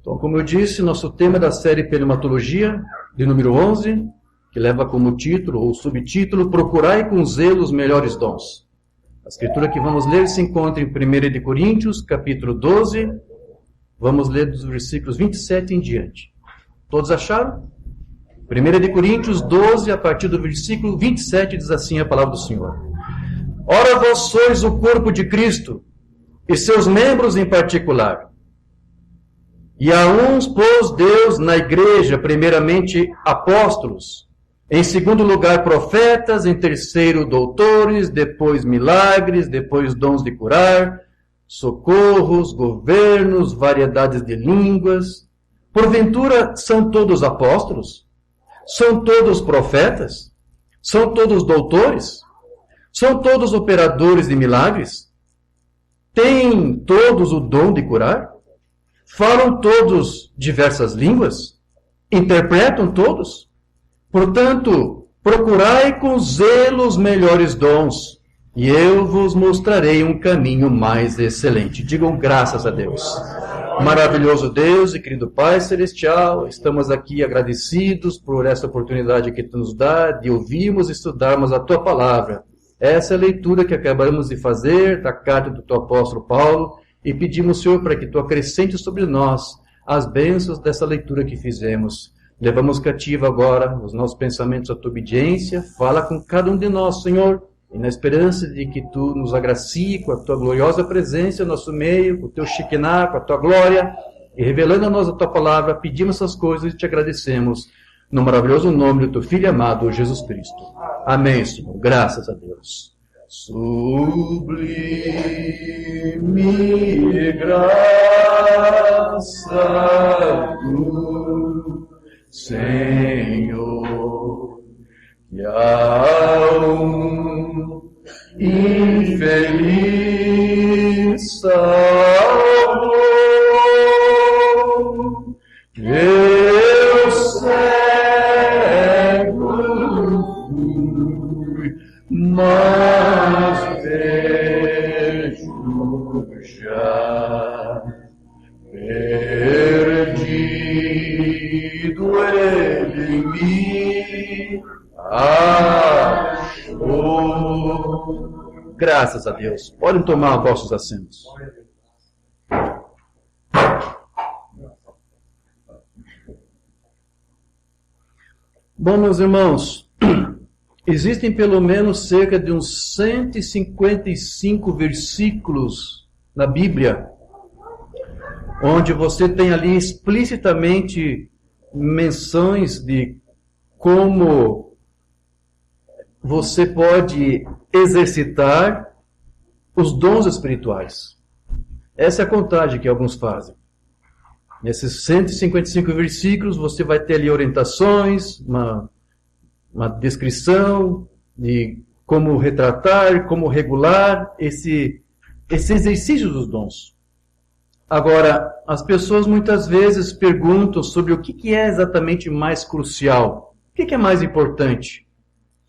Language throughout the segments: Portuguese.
Então, como eu disse, nosso tema é da série Pneumatologia, de número 11, que leva como título ou subtítulo Procurai com zelo os melhores dons. A escritura que vamos ler se encontra em 1 Coríntios, capítulo 12. Vamos ler dos versículos 27 em diante. Todos acharam? 1 Coríntios 12, a partir do versículo 27, diz assim a palavra do Senhor. Ora, vós sois o corpo de Cristo, e seus membros em particular. E a uns pôs Deus na igreja, primeiramente apóstolos, em segundo lugar profetas, em terceiro doutores, depois milagres, depois dons de curar, socorros, governos, variedades de línguas. Porventura são todos apóstolos? São todos profetas? São todos doutores? São todos operadores de milagres? Têm todos o dom de curar? Falam todos diversas línguas? Interpretam todos? Portanto, procurai com zelo os melhores dons, e eu vos mostrarei um caminho mais excelente. Digam graças a Deus. Maravilhoso Deus e querido Pai Celestial, estamos aqui agradecidos por essa oportunidade que Tu nos dá de ouvirmos e estudarmos a Tua Palavra. Essa é a leitura que acabamos de fazer da carta do Teu apóstolo Paulo, e pedimos, Senhor, para que Tu acrescente sobre nós as bênçãos dessa leitura que fizemos. Levamos cativo agora os nossos pensamentos à Tua obediência. Fala com cada um de nós, Senhor, e na esperança de que Tu nos agracie com a Tua gloriosa presença no nosso meio, com o Teu Shekinah, com a Tua glória, e revelando a nós a Tua Palavra, pedimos essas coisas e Te agradecemos, no maravilhoso nome do Teu Filho amado, Jesus Cristo. Amém, Senhor. Graças a Deus. Sublime graça Tu, Senhor, que a um infeliz salvou, eu cego fui, mas vejo já, perdido ele me achou. Graças a Deus. Podem tomar vossos assentos. Bom, meus irmãos, existem pelo menos cerca de uns 155 versículos na Bíblia, onde você tem ali explicitamente menções de como você pode exercitar os dons espirituais. Essa é a contagem que alguns fazem. Nesses 155 versículos, você vai ter ali orientações, uma descrição de como retratar, como regular esse exercício dos dons. Agora, as pessoas muitas vezes perguntam sobre o que é exatamente mais crucial. O que é mais importante?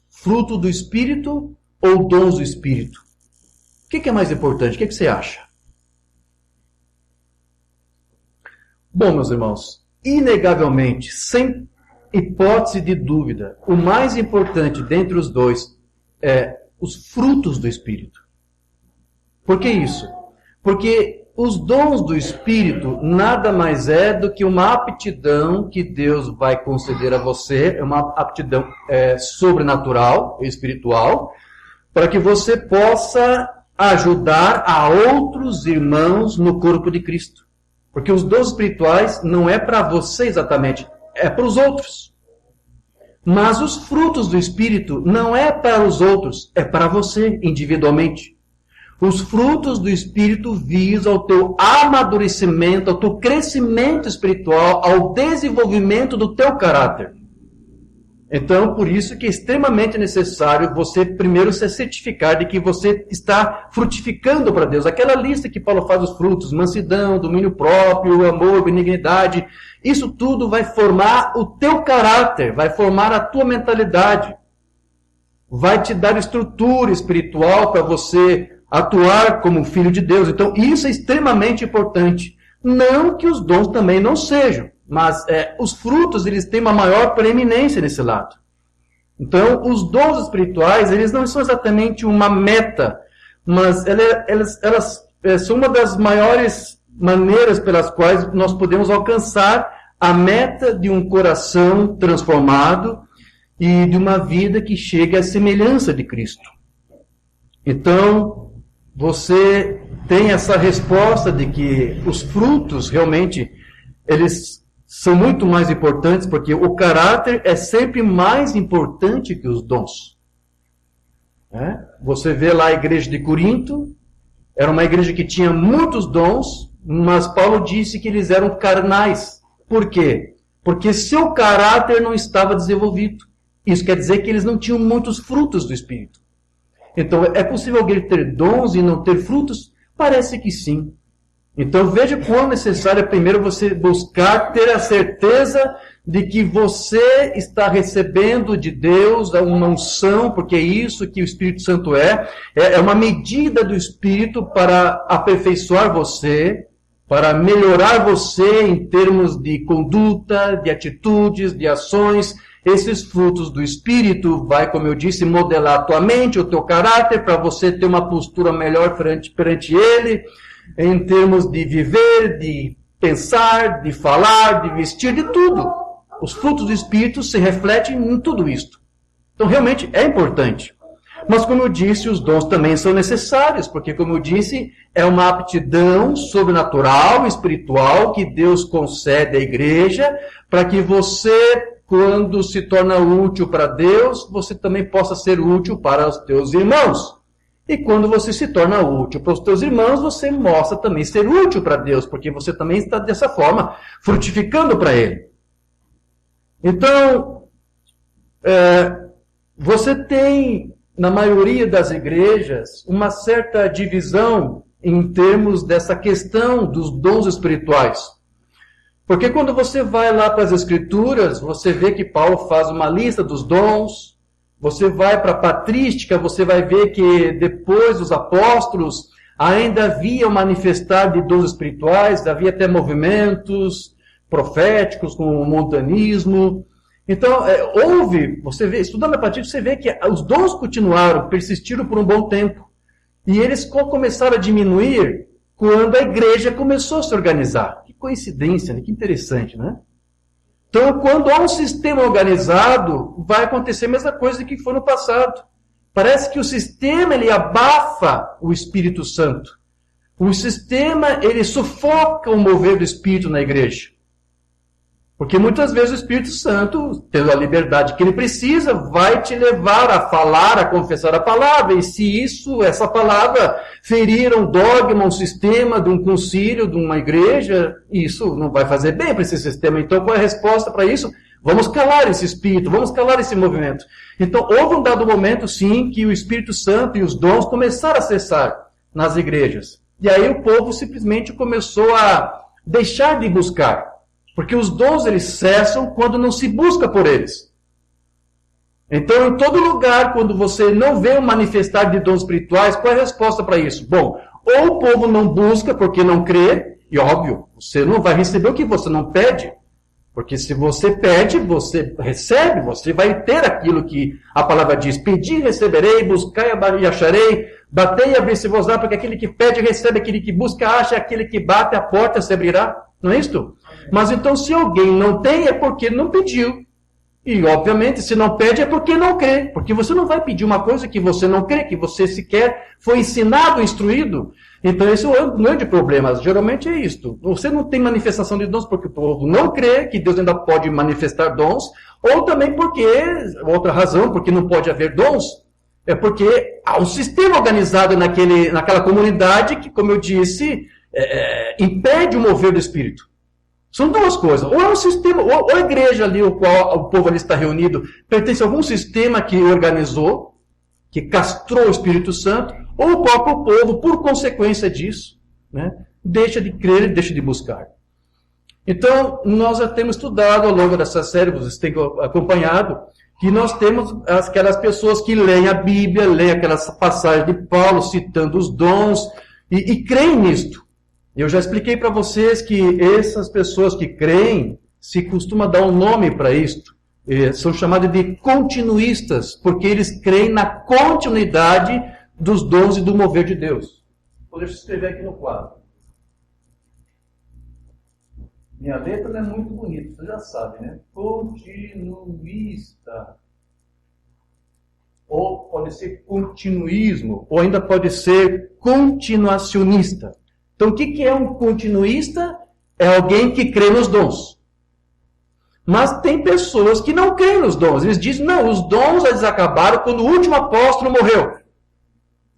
Fruto do Espírito ou dons do Espírito? O que é mais importante? O que você acha? Bom, meus irmãos, inegavelmente, sem hipótese de dúvida, o mais importante dentre os dois é os frutos do Espírito. Por que isso? Porque os dons do Espírito nada mais é do que uma aptidão que Deus vai conceder a você, é uma aptidão sobrenatural, espiritual, para que você possa ajudar a outros irmãos no corpo de Cristo. Porque os dons espirituais não é para você exatamente, é para os outros. Mas os frutos do Espírito não é para os outros, é para você individualmente. Os frutos do Espírito visam ao teu amadurecimento, ao teu crescimento espiritual, ao desenvolvimento do teu caráter. Então, por isso que é extremamente necessário você primeiro se certificar de que você está frutificando para Deus. Aquela lista que Paulo faz os frutos, mansidão, domínio próprio, amor, benignidade, isso tudo vai formar o teu caráter, vai formar a tua mentalidade, vai te dar estrutura espiritual para você atuar como filho de Deus. Então, isso é extremamente importante. Não que os dons também não sejam, mas os frutos eles têm uma maior preeminência nesse lado. Então, os dons espirituais, eles não são exatamente uma meta, mas elas são uma das maiores maneiras pelas quais nós podemos alcançar a meta de um coração transformado e de uma vida que chegue à semelhança de Cristo. Então, você tem essa resposta de que os frutos, realmente, eles são muito mais importantes, porque o caráter é sempre mais importante que os dons. Você vê lá a igreja de Corinto, era uma igreja que tinha muitos dons, mas Paulo disse que eles eram carnais. Por quê? Porque seu caráter não estava desenvolvido. Isso quer dizer que eles não tinham muitos frutos do Espírito. Então, é possível alguém ter dons e não ter frutos? Parece que sim. Então, veja quão necessário é primeiro você buscar ter a certeza de que você está recebendo de Deus uma unção, porque é isso que o Espírito Santo é uma medida do Espírito para aperfeiçoar você, para melhorar você em termos de conduta, de atitudes, de ações. Esses frutos do Espírito vai, como eu disse, modelar a tua mente, o teu caráter, para você ter uma postura melhor perante Ele, em termos de viver, de pensar, de falar, de vestir, de tudo. Os frutos do Espírito se refletem em tudo isto. Então, realmente, é importante. Mas, como eu disse, os dons também são necessários, porque, como eu disse, é uma aptidão sobrenatural, espiritual, que Deus concede à igreja, para que você, quando se torna útil para Deus, você também possa ser útil para os teus irmãos. E quando você se torna útil para os teus irmãos, você mostra também ser útil para Deus, porque você também está dessa forma frutificando para Ele. Então, você tem, na maioria das igrejas, uma certa divisão em termos dessa questão dos dons espirituais. Porque quando você vai lá para as Escrituras, você vê que Paulo faz uma lista dos dons. Você vai para a patrística, você vai ver que depois dos apóstolos ainda havia o manifestar de dons espirituais, havia até movimentos proféticos, como o montanismo. Então, você vê, estudando a patrística, você vê que os dons continuaram, persistiram por um bom tempo. E eles começaram a diminuir quando a igreja começou a se organizar. Que coincidência, né? Que interessante, né? Então, quando há um sistema organizado, vai acontecer a mesma coisa que foi no passado. Parece que o sistema, ele abafa o Espírito Santo. O sistema, ele sufoca o mover do Espírito na igreja. Porque muitas vezes o Espírito Santo, tendo a liberdade que ele precisa, vai te levar a falar, a confessar a palavra. E se essa palavra ferir um dogma, um sistema de um concílio, de uma igreja, isso não vai fazer bem para esse sistema. Então, qual é a resposta para isso? Vamos calar esse espírito, vamos calar esse movimento. Então, houve um dado momento, sim, que o Espírito Santo e os dons começaram a cessar nas igrejas. E aí o povo simplesmente começou a deixar de buscar. Porque os dons, eles cessam quando não se busca por eles. Então, em todo lugar, quando você não vê o manifestar de dons espirituais, qual é a resposta para isso? Bom, ou o povo não busca porque não crê, e óbvio, você não vai receber o que você não pede. Porque se você pede, você recebe, você vai ter aquilo que a palavra diz. Pedi, receberei, buscai e acharei, batei e abrir-se-vos-á, porque aquele que pede, recebe, aquele que busca, acha, aquele que bate, a porta se abrirá. Não é isto? Mas então, se alguém não tem, é porque não pediu. E, obviamente, se não pede, é porque não crê. Porque você não vai pedir uma coisa que você não crê, que você sequer foi ensinado, instruído. Então, esse é um grande problema. Geralmente é isto. Você não tem manifestação de dons porque o povo não crê que Deus ainda pode manifestar dons, ou também porque, outra razão, porque não pode haver dons, é porque há um sistema organizado naquela comunidade que, como eu disse, impede o mover do Espírito. São duas coisas. Ou é um sistema, ou a igreja ali, o qual o povo ali está reunido, pertence a algum sistema que organizou, que castrou o Espírito Santo, ou o próprio povo, por consequência disso, né, deixa de crer e deixa de buscar. Então, nós já temos estudado ao longo dessa série, vocês têm acompanhado, que nós temos aquelas pessoas que leem a Bíblia, leem aquelas passagens de Paulo citando os dons, e creem nisto. Eu já expliquei para vocês que essas pessoas que creem, se costuma dar um nome para isto. São chamados de continuistas, porque eles creem na continuidade dos dons e do mover de Deus. Deixa eu escrever aqui no quadro. Minha letra não é muito bonita, você já sabe, né? Continuista. Ou pode ser continuismo, ou ainda pode ser continuacionista. Então, o que é um continuista? É alguém que crê nos dons. Mas tem pessoas que não creem nos dons. Eles dizem, não, os dons eles acabaram quando o último apóstolo morreu.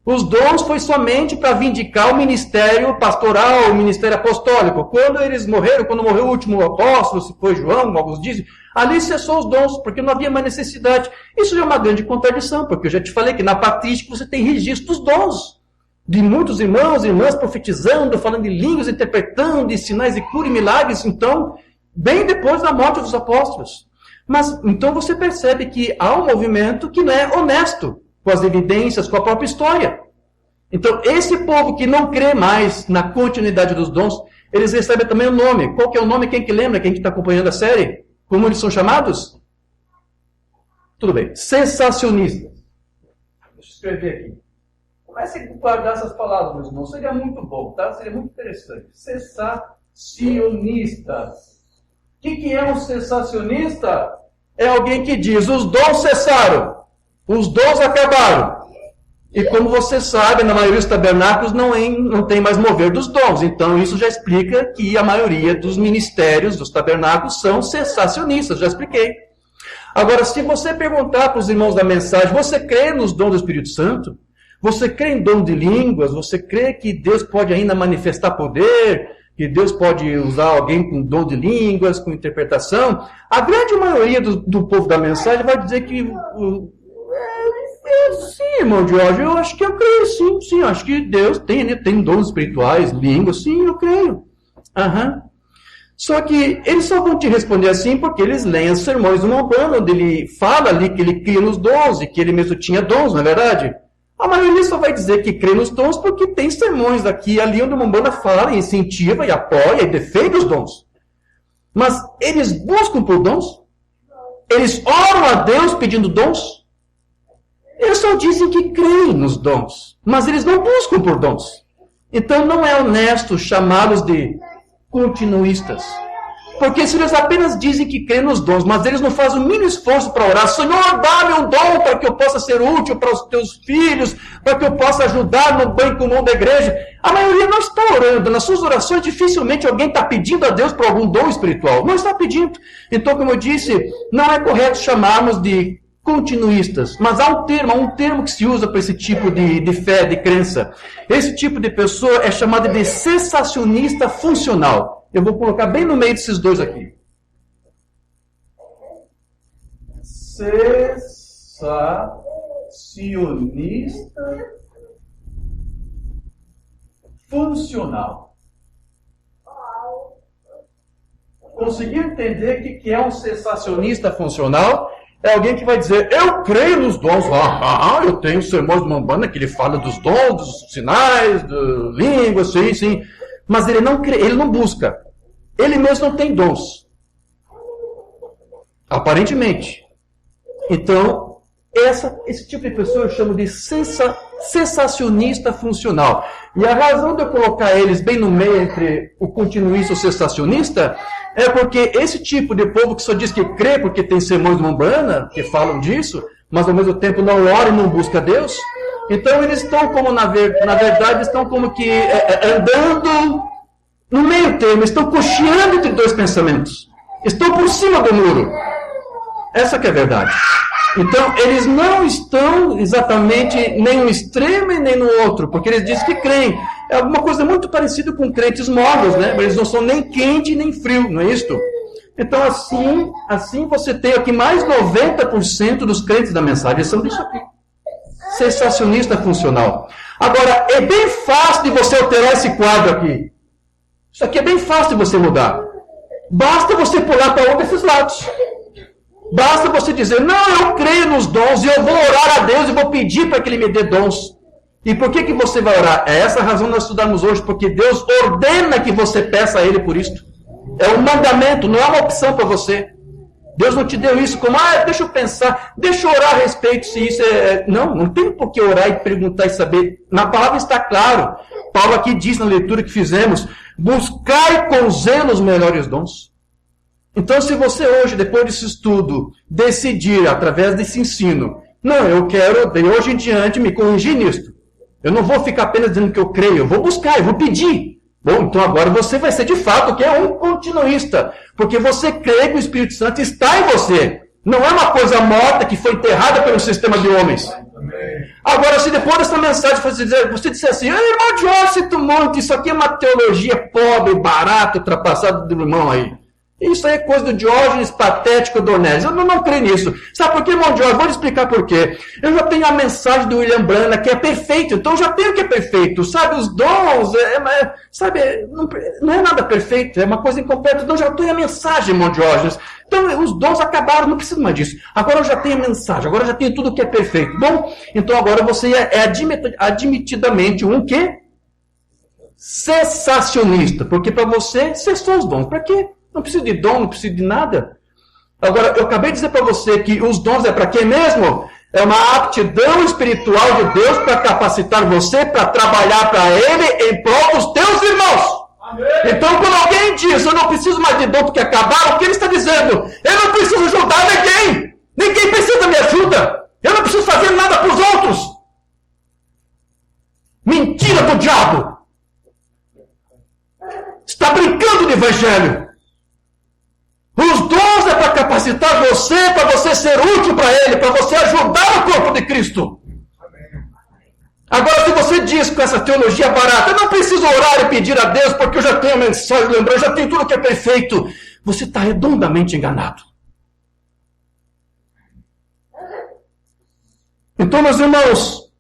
Os dons foi somente para vindicar o ministério pastoral, o ministério apostólico. Quando eles morreram, quando morreu o último apóstolo, se foi João, alguns dizem, ali cessou os dons, porque não havia mais necessidade. Isso é uma grande contradição, porque eu já te falei que na patrística você tem registro dos dons. De muitos irmãos e irmãs profetizando, falando de línguas, interpretando, de sinais de cura e milagres, então, bem depois da morte dos apóstolos. Mas, então você percebe que há um movimento que não é honesto com as evidências, com a própria história. Então, esse povo que não crê mais na continuidade dos dons, eles recebem também o nome. Qual que é o nome? Quem que lembra? Quem que está acompanhando a série? Como eles são chamados? Tudo bem. Cessacionistas. Deixa eu escrever aqui. Comece a guardar essas palavras, meus irmãos. Seria muito bom, tá? Seria muito interessante. Cessacionistas. O que é um cessacionista? É alguém que diz, os dons cessaram. Os dons acabaram. E como você sabe, na maioria dos tabernáculos não tem mais mover dos dons. Então isso já explica que a maioria dos ministérios dos tabernáculos são cessacionistas. Já expliquei. Agora, se você perguntar para os irmãos da mensagem, você crê nos dons do Espírito Santo? Você crê em dom de línguas? Você crê que Deus pode ainda manifestar poder? Que Deus pode usar alguém com dom de línguas, com interpretação? A grande maioria do povo da mensagem vai dizer que... sim, irmão Jorge, eu acho que eu creio, sim, acho que Deus tem dons espirituais, línguas, sim, eu creio. Só que eles só vão te responder assim porque eles leem os sermões do Umbanda, onde ele fala ali que ele cria nos dons e que ele mesmo tinha dons, não é verdade? A maioria só vai dizer que crê nos dons porque tem sermões aqui e ali onde o Umbanda fala, e incentiva, e apoia, e defende os dons. Mas eles buscam por dons? Eles oram a Deus pedindo dons? Eles só dizem que creem nos dons, mas eles não buscam por dons. Então não é honesto chamá-los de continuistas. Porque se eles apenas dizem que creem nos dons, mas eles não fazem o mínimo esforço para orar, Senhor, dá-me um dom para que eu possa ser útil para os teus filhos, para que eu possa ajudar no bem comum da igreja. A maioria não está orando. Nas suas orações, dificilmente alguém está pedindo a Deus para algum dom espiritual. Não está pedindo. Então, como eu disse, não é correto chamarmos de continuistas, mas há um termo que se usa para esse tipo de fé, de crença. Esse tipo de pessoa é chamada de cessacionista funcional. Eu vou colocar bem no meio desses dois aqui. Cessacionista funcional. Conseguiu entender o que é um cessacionista funcional? É alguém que vai dizer, eu creio nos dons. Eu tenho sermões de Umbanda que ele fala dos dons, dos sinais, de línguas, sim. Mas ele não crê, ele não busca. Ele mesmo não tem dons. Aparentemente. Então, esse tipo de pessoa eu chamo de cessacionista funcional. E a razão de eu colocar eles bem no meio entre o continuista e o cessacionista é porque esse tipo de povo que só diz que crê porque tem sermões de Umbanda, que falam disso, mas ao mesmo tempo não ora e não busca Deus, então eles estão como, na verdade, estão como que andando no meio termo, estão cocheando entre dois pensamentos. Estão por cima do muro. Essa que é a verdade. Então, eles não estão exatamente nem no extremo e nem no outro, porque eles dizem que creem. É alguma coisa muito parecida com crentes mornos, né? Eles não são nem quente nem frio, não é isto? Então, assim você tem aqui mais 90% dos crentes da mensagem são disso aqui. Cessacionista funcional. Agora, é bem fácil de você alterar esse quadro aqui. Isso aqui é bem fácil de você mudar. Basta você pular para um desses lados. Basta você dizer, não, eu creio nos dons e eu vou orar a Deus e vou pedir para que Ele me dê dons. E por que você vai orar? É essa a razão de nós estudarmos hoje, porque Deus ordena que você peça a Ele por isto. É um mandamento, não é uma opção para você. Deus não te deu isso como, deixa eu pensar, deixa eu orar a respeito se isso é... Não tem por que orar e perguntar e saber. Na palavra está claro. Paulo aqui diz na leitura que fizemos, buscai com zelo os melhores dons. Então, se você hoje, depois desse estudo, decidir, através desse ensino, não, eu quero, de hoje em diante, me corrigir nisto. Eu não vou ficar apenas dizendo que eu creio, eu vou buscar, eu vou pedir. Bom, então agora você vai ser de fato que é um continuista, porque você crê que o Espírito Santo está em você. Não é uma coisa morta que foi enterrada pelo sistema de homens. Agora, se depois dessa mensagem você disser assim, irmão Jorge, sinto muito, isso aqui é uma teologia pobre, barata, ultrapassada do irmão aí. Isso aí é coisa do Diógenes, patético, Donés. Eu não creio nisso. Sabe por quê, irmão Diógenes? Vou lhe explicar por quê. Eu já tenho a mensagem do William Branham, que é perfeito. Então eu já tenho o que é perfeito. Sabe, os dons, não é nada perfeito. É uma coisa incompleta. Então eu já tenho a mensagem, irmão Diógenes. Então os dons acabaram, não preciso mais disso. Agora eu já tenho a mensagem. Agora eu já tenho tudo o que é perfeito. Bom, então agora você é admitidamente um quê? Cessacionista. Porque para você, cessou os dons. Para quê? Não precisa de dom, não precisa de nada. Agora, eu acabei de dizer para você que os dons é para quê mesmo? É uma aptidão espiritual de Deus para capacitar você para trabalhar para Ele em prol dos teus irmãos. Amém. Então, quando alguém diz, eu não preciso mais de dom porque acabaram, o que ele está dizendo? Eu não preciso ajudar ninguém. Ninguém precisa da minha ajuda. Eu não preciso fazer nada para os outros. Mentira do diabo. Está brincando de evangelho. Os dons é para capacitar você, para você ser útil para Ele, para você ajudar o corpo de Cristo. Agora, se você diz com essa teologia barata, eu não preciso orar e pedir a Deus, porque eu já tenho a mensagem, eu já tenho tudo que é perfeito, você está redondamente enganado. Então, meus irmãos,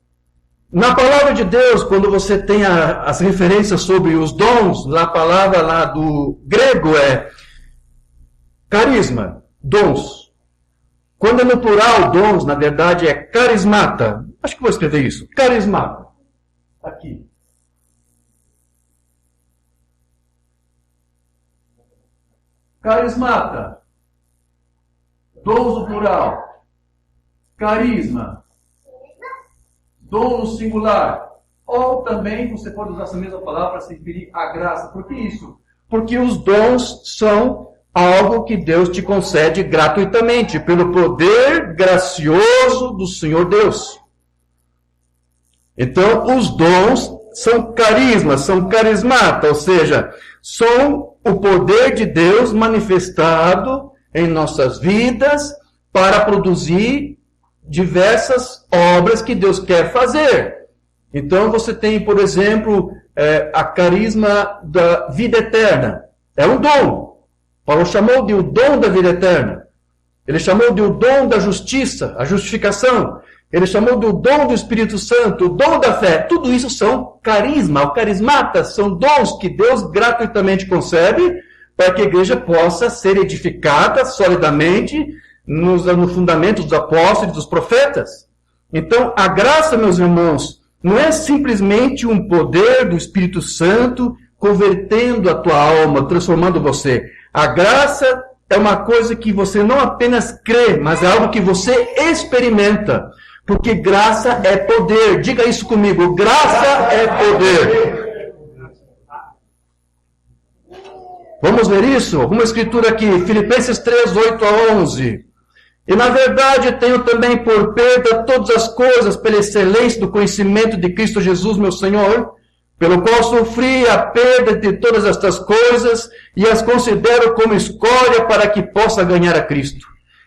na palavra de Deus, quando você tem as referências sobre os dons, a palavra lá do grego é carisma, dons. Quando é no plural, dons, na verdade, é carismata. Acho que vou escrever isso. Carismata. Aqui. Carismata. Dons no plural. Carisma. Dom no singular. Ou também você pode usar essa mesma palavra para se referir à graça. Por que isso? Porque os dons são algo que Deus te concede gratuitamente, pelo poder gracioso do Senhor Deus. Então, os dons são carismas, são carismata, ou seja, são o poder de Deus manifestado em nossas vidas para produzir diversas obras que Deus quer fazer. Então, você tem, por exemplo, a carisma da vida eterna. É um dom. Paulo chamou de o dom da vida eterna. Ele chamou de o dom da justiça, a justificação. Ele chamou de o dom do Espírito Santo, o dom da fé. Tudo isso são carisma, ou carismatas, são dons que Deus gratuitamente concede para que a igreja possa ser edificada solidamente no fundamento dos apóstolos e dos profetas. Então, a graça, meus irmãos, não é simplesmente um poder do Espírito Santo convertendo a tua alma, transformando você. A graça é uma coisa que você não apenas crê, mas é algo que você experimenta. Porque graça é poder. Diga isso comigo. Graça é poder. Vamos ver isso? Alguma escritura aqui. Filipenses 3, 8 a 11. E na verdade tenho também por perda todas as coisas pela excelência do conhecimento de Cristo Jesus, meu Senhor, pelo qual sofri a perda de todas estas coisas e as considero como escória para que possa ganhar a Cristo.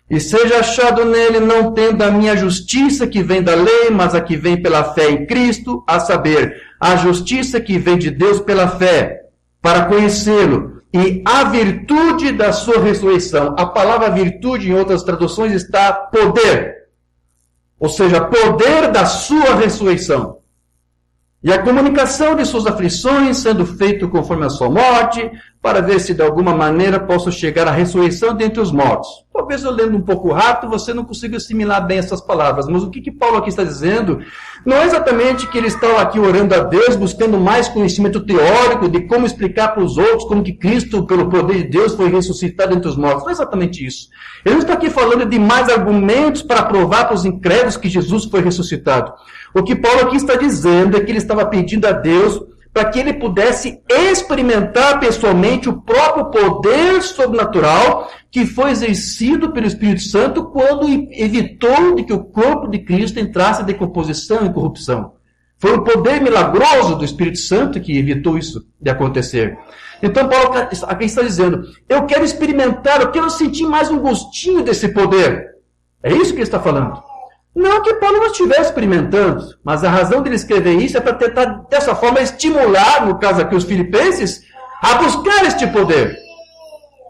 E seja achado nele não tendo a minha justiça que vem da lei, mas a que vem pela fé em Cristo, a saber, a justiça que vem de Deus pela fé, para conhecê-lo, e a virtude da sua ressurreição. A palavra virtude, em outras traduções, está poder. Ou seja, poder da sua ressurreição. E a comunicação de suas aflições, sendo feito conforme a sua morte, para ver se de alguma maneira posso chegar à ressurreição dentre os mortos. Talvez eu lendo um pouco rápido você não consiga assimilar bem essas palavras, mas o que Paulo aqui está dizendo não é exatamente que ele está aqui orando a Deus, buscando mais conhecimento teórico de como explicar para os outros como que Cristo, pelo poder de Deus, foi ressuscitado entre os mortos. Não é exatamente isso. Ele não está aqui falando de mais argumentos para provar para os incrédulos que Jesus foi ressuscitado. O que Paulo aqui está dizendo é que ele estava pedindo a Deus para que ele pudesse experimentar pessoalmente o próprio poder sobrenatural que foi exercido pelo Espírito Santo quando evitou de que o corpo de Cristo entrasse em decomposição e corrupção. Foi o poder milagroso do Espírito Santo que evitou isso de acontecer. Então Paulo aqui está dizendo, eu quero experimentar, eu quero sentir mais um gostinho desse poder. É isso que ele está falando. Não que Paulo não estivesse experimentando, mas a razão dele escrever isso é para tentar, dessa forma, estimular, no caso aqui, os filipenses, a buscar este poder.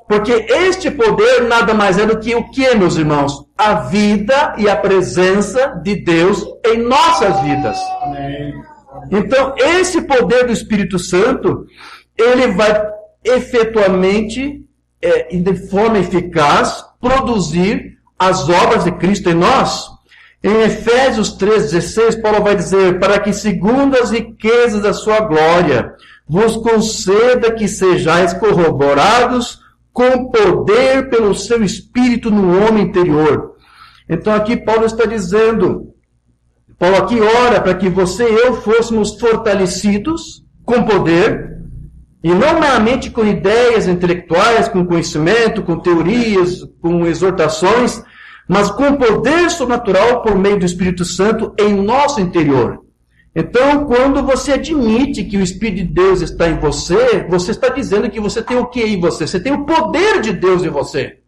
Porque este poder nada mais é do que o que, meus irmãos? A vida e a presença de Deus em nossas vidas. Amém. Então, esse poder do Espírito Santo, ele vai efetuamente, de forma eficaz, produzir as obras de Cristo em nós. Em Efésios 3,16, Paulo vai dizer, para que segundo as riquezas da sua glória, vos conceda que sejais corroborados com poder pelo seu Espírito no homem interior. Então aqui Paulo está dizendo, Paulo aqui ora para que você e eu fôssemos fortalecidos com poder, e não meramente com ideias intelectuais, com conhecimento, com teorias, com exortações, mas com poder sobrenatural por meio do Espírito Santo em nosso interior. Então, quando você admite que o Espírito de Deus está em você, você está dizendo que você tem o que em você? Você tem o poder de Deus em você.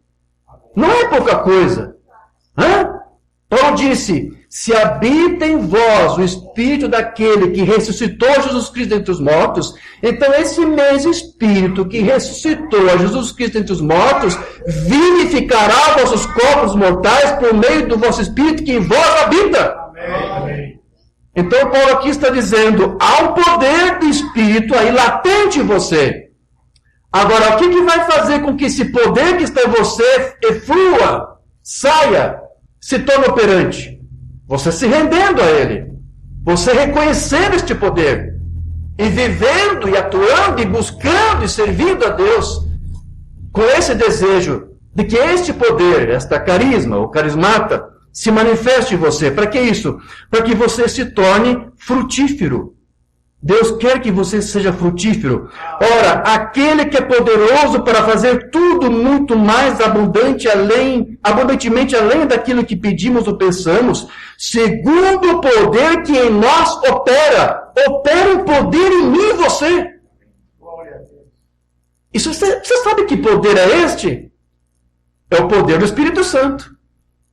Não é pouca coisa. Paulo disse, se habita em vós o Espírito daquele que ressuscitou Jesus Cristo dentre os mortos, então esse mesmo Espírito que ressuscitou a Jesus Cristo dentre os mortos, vivificará vossos corpos mortais por meio do vosso Espírito que em vós habita. Amém. Então Paulo aqui está dizendo, há um poder do Espírito aí latente em você. Agora, o que vai fazer com que esse poder que está em você eflua, saia, se torne operante? Você se rendendo a ele. Você reconhecendo este poder. E vivendo, e atuando, e buscando, e servindo a Deus. Com esse desejo de que este poder, esta carisma, ou carismata, se manifeste em você. Para que isso? Para que você se torne frutífero. Deus quer que você seja frutífero. Ora, aquele que é poderoso para fazer tudo muito mais abundantemente além daquilo que pedimos ou pensamos, segundo o poder que em nós opera um poder em mim e você. Isso, você sabe que poder é este? É o poder do Espírito Santo,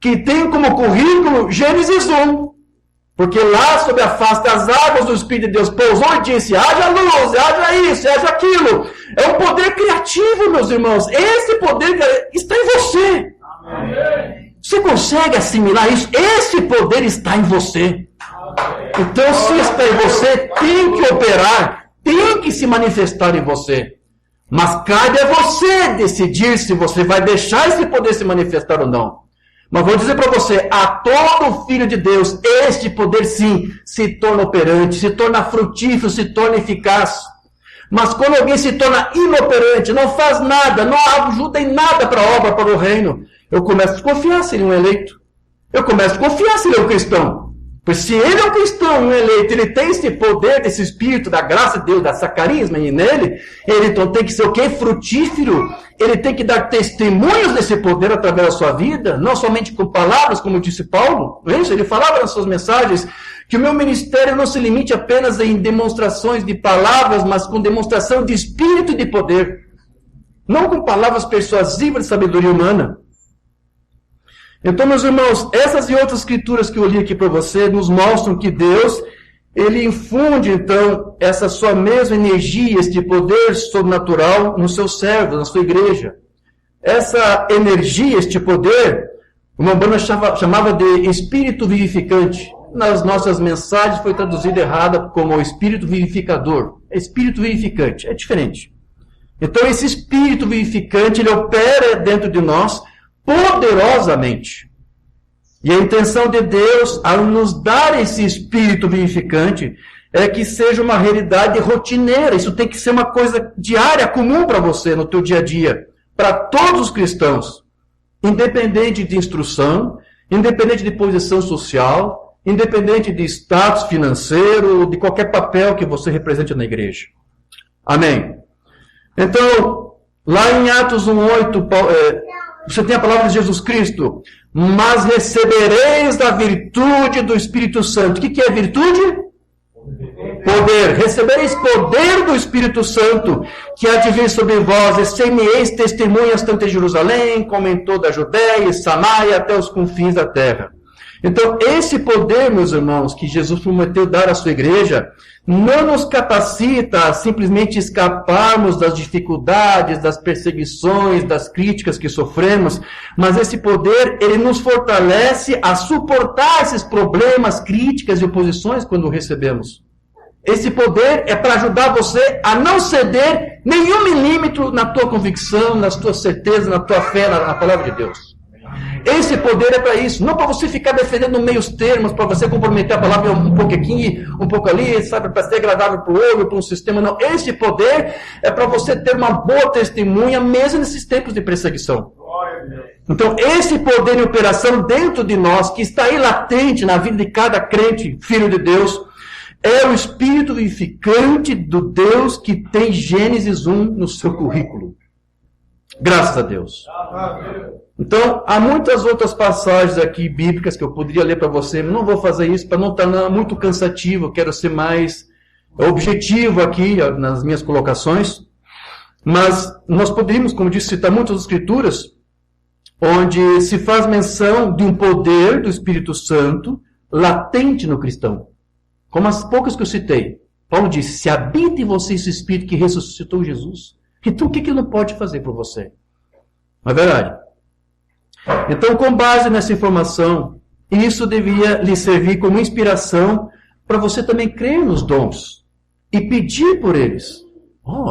que tem como currículo Gênesis 1. Porque lá, sob a face das águas, do Espírito de Deus pousou e disse, haja luz, haja isso, haja aquilo. É um poder criativo, meus irmãos. Esse poder está em você. Amém. Você consegue assimilar isso? Esse poder está em você. Amém. Então, se está em você, tem que operar, tem que se manifestar em você. Mas cabe a você decidir se você vai deixar esse poder se manifestar ou não. Mas vou dizer para você, a todo filho de Deus, este poder sim se torna operante, se torna frutífero, se torna eficaz. Mas quando alguém se torna inoperante, não faz nada, não ajuda em nada para a obra, para o reino, eu começo a desconfiar se ele é um eleito. Eu começo a desconfiar se ele é um cristão. Pois se ele é um cristão, um eleito, ele tem esse poder, desse Espírito, da graça de Deus, dessa carisma nele, ele então tem que ser o quê? Frutífero. Ele tem que dar testemunhos desse poder através da sua vida, não somente com palavras, como disse Paulo. Não é isso? Ele falava nas suas mensagens que o meu ministério não se limite apenas em demonstrações de palavras, mas com demonstração de espírito e de poder. Não com palavras persuasivas de sabedoria humana. Então, meus irmãos, essas e outras escrituras que eu li aqui para você nos mostram que Deus, ele infunde, então, essa sua mesma energia, este poder sobrenatural no seu servo, na sua igreja. Essa energia, este poder, o Umbanda chamava de espírito vivificante. Nas nossas mensagens foi traduzido errado como espírito vivificador. É espírito vivificante, é diferente. Então esse Espírito vivificante, ele opera dentro de nós poderosamente. E a intenção de Deus, ao nos dar esse Espírito vivificante, é que seja uma realidade rotineira. Isso tem que ser uma coisa diária, comum para você, no teu dia a dia. Para todos os cristãos. Independente de instrução, independente de posição social, independente de status financeiro, de qualquer papel que você represente na igreja. Amém? Então, lá em Atos 1:8, você tem a palavra de Jesus Cristo. Mas recebereis da virtude do Espírito Santo. O que é virtude? Poder. Recebereis poder do Espírito Santo, que há de vir sobre vós, e ser-me-eis testemunhas tanto em Jerusalém, como em toda a Judéia e Samaria, até os confins da terra. Então, esse poder, meus irmãos, que Jesus prometeu dar à sua igreja, não nos capacita a simplesmente escaparmos das dificuldades, das perseguições, das críticas que sofremos, mas esse poder, ele nos fortalece a suportar esses problemas, críticas e oposições quando o recebemos. Esse poder é para ajudar você a não ceder nenhum milímetro na tua convicção, nas tuas certezas, na tua fé, na palavra de Deus. Esse poder é para isso, não para você ficar defendendo meios termos, para você comprometer a palavra um pouco aqui, um pouco ali, sabe, para ser agradável para o olho, para um sistema, não. Esse poder é para você ter uma boa testemunha, mesmo nesses tempos de perseguição. Então, esse poder em operação dentro de nós, que está aí latente na vida de cada crente, filho de Deus, é o Espírito vivificante do Deus que tem Gênesis 1 no seu currículo. Graças a Deus. Então, há muitas outras passagens aqui bíblicas que eu poderia ler para você, mas não vou fazer isso para não tornar muito cansativo, eu quero ser mais objetivo aqui nas minhas colocações. Mas nós poderíamos, como disse, citar muitas escrituras, onde se faz menção de um poder do Espírito Santo latente no cristão. Como as poucas que eu citei. Paulo disse, se habita em você esse Espírito que ressuscitou Jesus, então o que ele não pode fazer por você? Não é verdade? Então, com base nessa informação, isso deveria lhe servir como inspiração para você também crer nos dons e pedir por eles.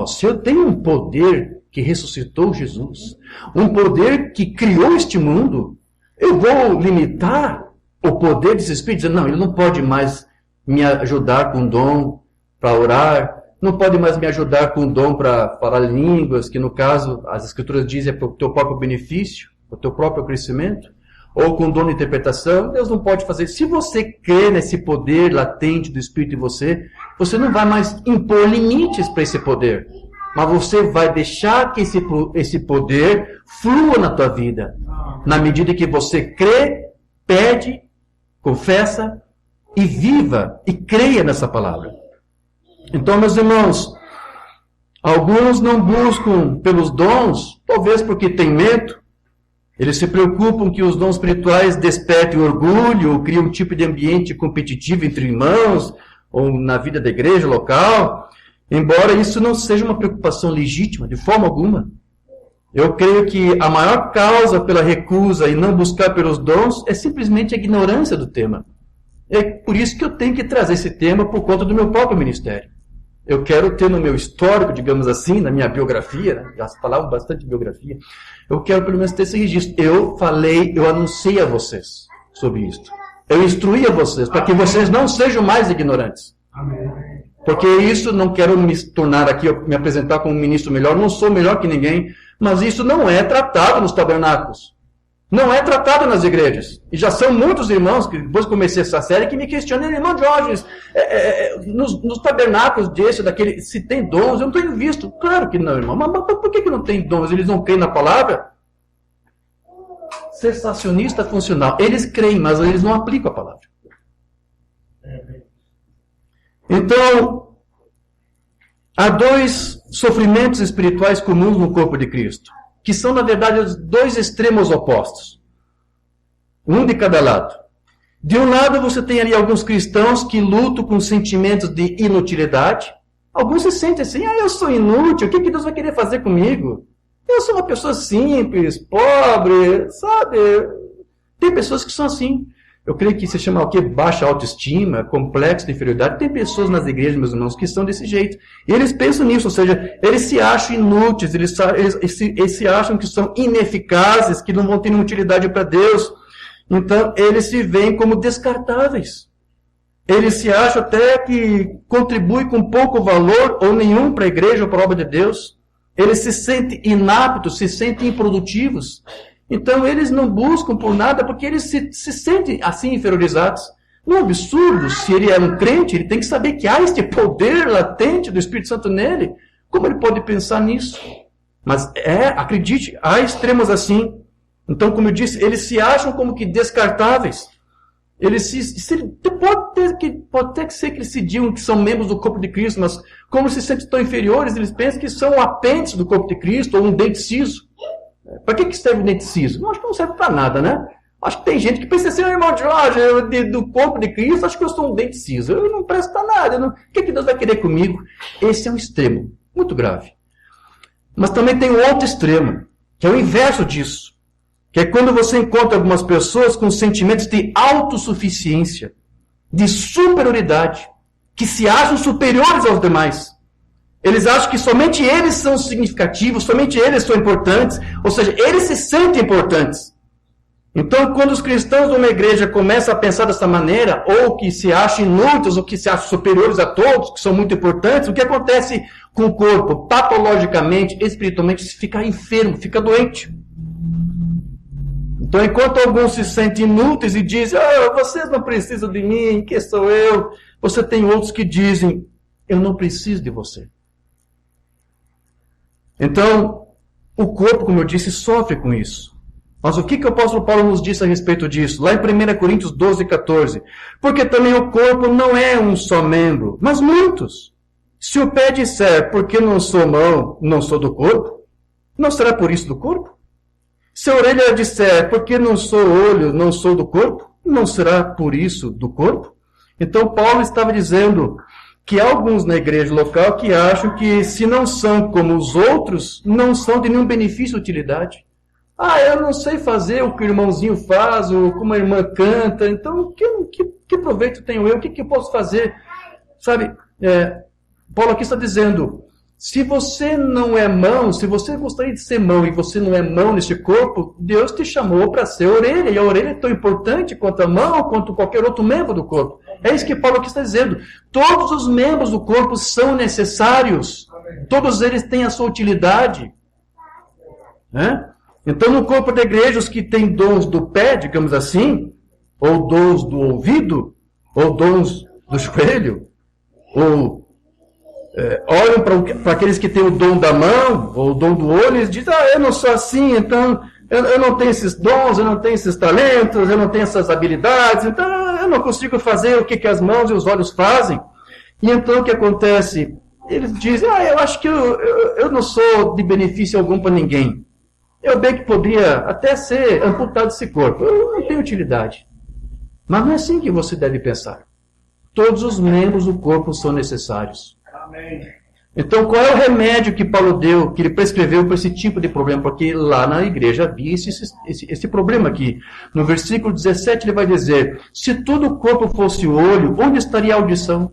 Se eu tenho um poder que ressuscitou Jesus, um poder que criou este mundo, eu vou limitar o poder desse Espírito? Dizer, não, ele não pode mais me ajudar com dom para orar, não pode mais me ajudar com dom para falar línguas, que no caso, as Escrituras dizem é para o teu próprio benefício, para o teu próprio crescimento, ou com dom de interpretação. Deus não pode fazer. Se você crê nesse poder latente do Espírito em você, você não vai mais impor limites para esse poder, mas você vai deixar que esse poder flua na tua vida, na medida que você crê, pede, confessa, e viva e creia nessa palavra. Então, meus irmãos, alguns não buscam pelos dons, talvez porque têm medo. Eles se preocupam que os dons espirituais despertem orgulho, ou criam um tipo de ambiente competitivo entre irmãos, ou na vida da igreja local. Embora isso não seja uma preocupação legítima, de forma alguma. Eu creio que a maior causa pela recusa e não buscar pelos dons é simplesmente a ignorância do tema. É por isso que eu tenho que trazer esse tema por conta do meu próprio ministério. Eu quero ter no meu histórico, digamos assim, na minha biografia, né? Já falavam bastante de biografia, eu quero pelo menos ter esse registro. Eu anunciei a vocês sobre isto. Eu instruí a vocês, para que vocês não sejam mais ignorantes. Amém. Porque isso, não quero me tornar aqui, me apresentar como um ministro melhor, não sou melhor que ninguém, mas isso não é tratado nos tabernáculos. Não é tratado nas igrejas. E já são muitos irmãos, que depois que comecei essa série, que me questionam, irmão Jorge, nos tabernáculos daquele, se tem dons, eu não tenho visto. Claro que não, irmão. Mas por que não tem dons? Eles não creem na palavra? Cessacionista funcional. Eles creem, mas eles não aplicam a palavra. Então, há dois sofrimentos espirituais comuns no corpo de Cristo, que são, na verdade, os dois extremos opostos. Um de cada lado. De um lado, você tem ali alguns cristãos que lutam com sentimentos de inutilidade. Alguns se sentem assim, eu sou inútil, o que Deus vai querer fazer comigo? Eu sou uma pessoa simples, pobre, sabe? Tem pessoas que são assim. Eu creio que se chama o quê? Baixa autoestima, complexo de inferioridade. Tem pessoas nas igrejas, meus irmãos, que são desse jeito. E eles pensam nisso, ou seja, eles se acham inúteis, eles se acham que são ineficazes, que não vão ter nenhuma utilidade para Deus. Então, eles se veem como descartáveis. Eles se acham até que contribuem com pouco valor ou nenhum para a igreja ou para a obra de Deus. Eles se sentem inaptos, se sentem improdutivos. Então, eles não buscam por nada porque eles se sentem assim inferiorizados. Não é absurdo, se ele é um crente, ele tem que saber que há este poder latente do Espírito Santo nele. Como ele pode pensar nisso? Mas acredite, há extremos assim. Então, como eu disse, eles se acham como que descartáveis. Eles pode ter que ser que eles se digam que são membros do corpo de Cristo, mas como se sentem tão inferiores, eles pensam que são apêndices do corpo de Cristo ou um dente ciso. Para que serve o dente ciso? Não, acho que não serve para nada, né? Acho que tem gente que pensa assim, irmão Jorge, do corpo de Cristo, acho que eu sou um dente ciso. Eu não presto para nada. O que Deus vai querer comigo? Esse é um extremo, muito grave. Mas também tem um outro extremo, que é o inverso disso. Que é quando você encontra algumas pessoas com sentimentos de autossuficiência, de superioridade, que se acham superiores aos demais. Eles acham que somente eles são significativos, somente eles são importantes, ou seja, eles se sentem importantes. Então, quando os cristãos de uma igreja começam a pensar dessa maneira, ou que se acham inúteis, ou que se acham superiores a todos, que são muito importantes, o que acontece com o corpo? Patologicamente, espiritualmente, se fica enfermo, fica doente. Então, enquanto alguns se sentem inúteis e dizem, vocês não precisam de mim, quem sou eu? Você tem outros que dizem, eu não preciso de você. Então, o corpo, como eu disse, sofre com isso. Mas o que o apóstolo Paulo nos disse a respeito disso? Lá em 1 Coríntios 12, 14. Porque também o corpo não é um só membro, mas muitos. Se o pé disser, porque não sou mão, não sou do corpo, não será por isso do corpo? Se a orelha disser, porque não sou olho, não sou do corpo, não será por isso do corpo? Então Paulo estava dizendo que há alguns na igreja local que acham que se não são como os outros, não são de nenhum benefício ou utilidade. Eu não sei fazer o que o irmãozinho faz, ou como a irmã canta, então que proveito tenho eu? O que eu posso fazer? Sabe, Paulo aqui está dizendo, se você não é mão, se você gostaria de ser mão e você não é mão neste corpo, Deus te chamou para ser orelha, e a orelha é tão importante quanto a mão, quanto qualquer outro membro do corpo. É isso que Paulo aqui está dizendo. Todos os membros do corpo são necessários. Todos eles têm a sua utilidade. Então, no corpo da igreja, os que têm dons do pé, digamos assim, ou dons do ouvido, ou dons do joelho, ou olham para aqueles que têm o dom da mão, ou o dom do olho, e eles dizem, eu não sou assim, então eu não tenho esses dons, eu não tenho esses talentos, eu não tenho essas habilidades, então eu não consigo fazer o que as mãos e os olhos fazem. E então o que acontece? Eles dizem, eu acho que eu não sou de benefício algum para ninguém. Eu bem que poderia até ser amputado desse corpo, eu não tenho utilidade. Mas não é assim que você deve pensar. Todos os membros do corpo são necessários. Então, qual é o remédio que Paulo deu, que ele prescreveu para esse tipo de problema? Porque lá na igreja havia esse problema aqui. No versículo 17 ele vai dizer, se todo o corpo fosse olho, onde estaria a audição?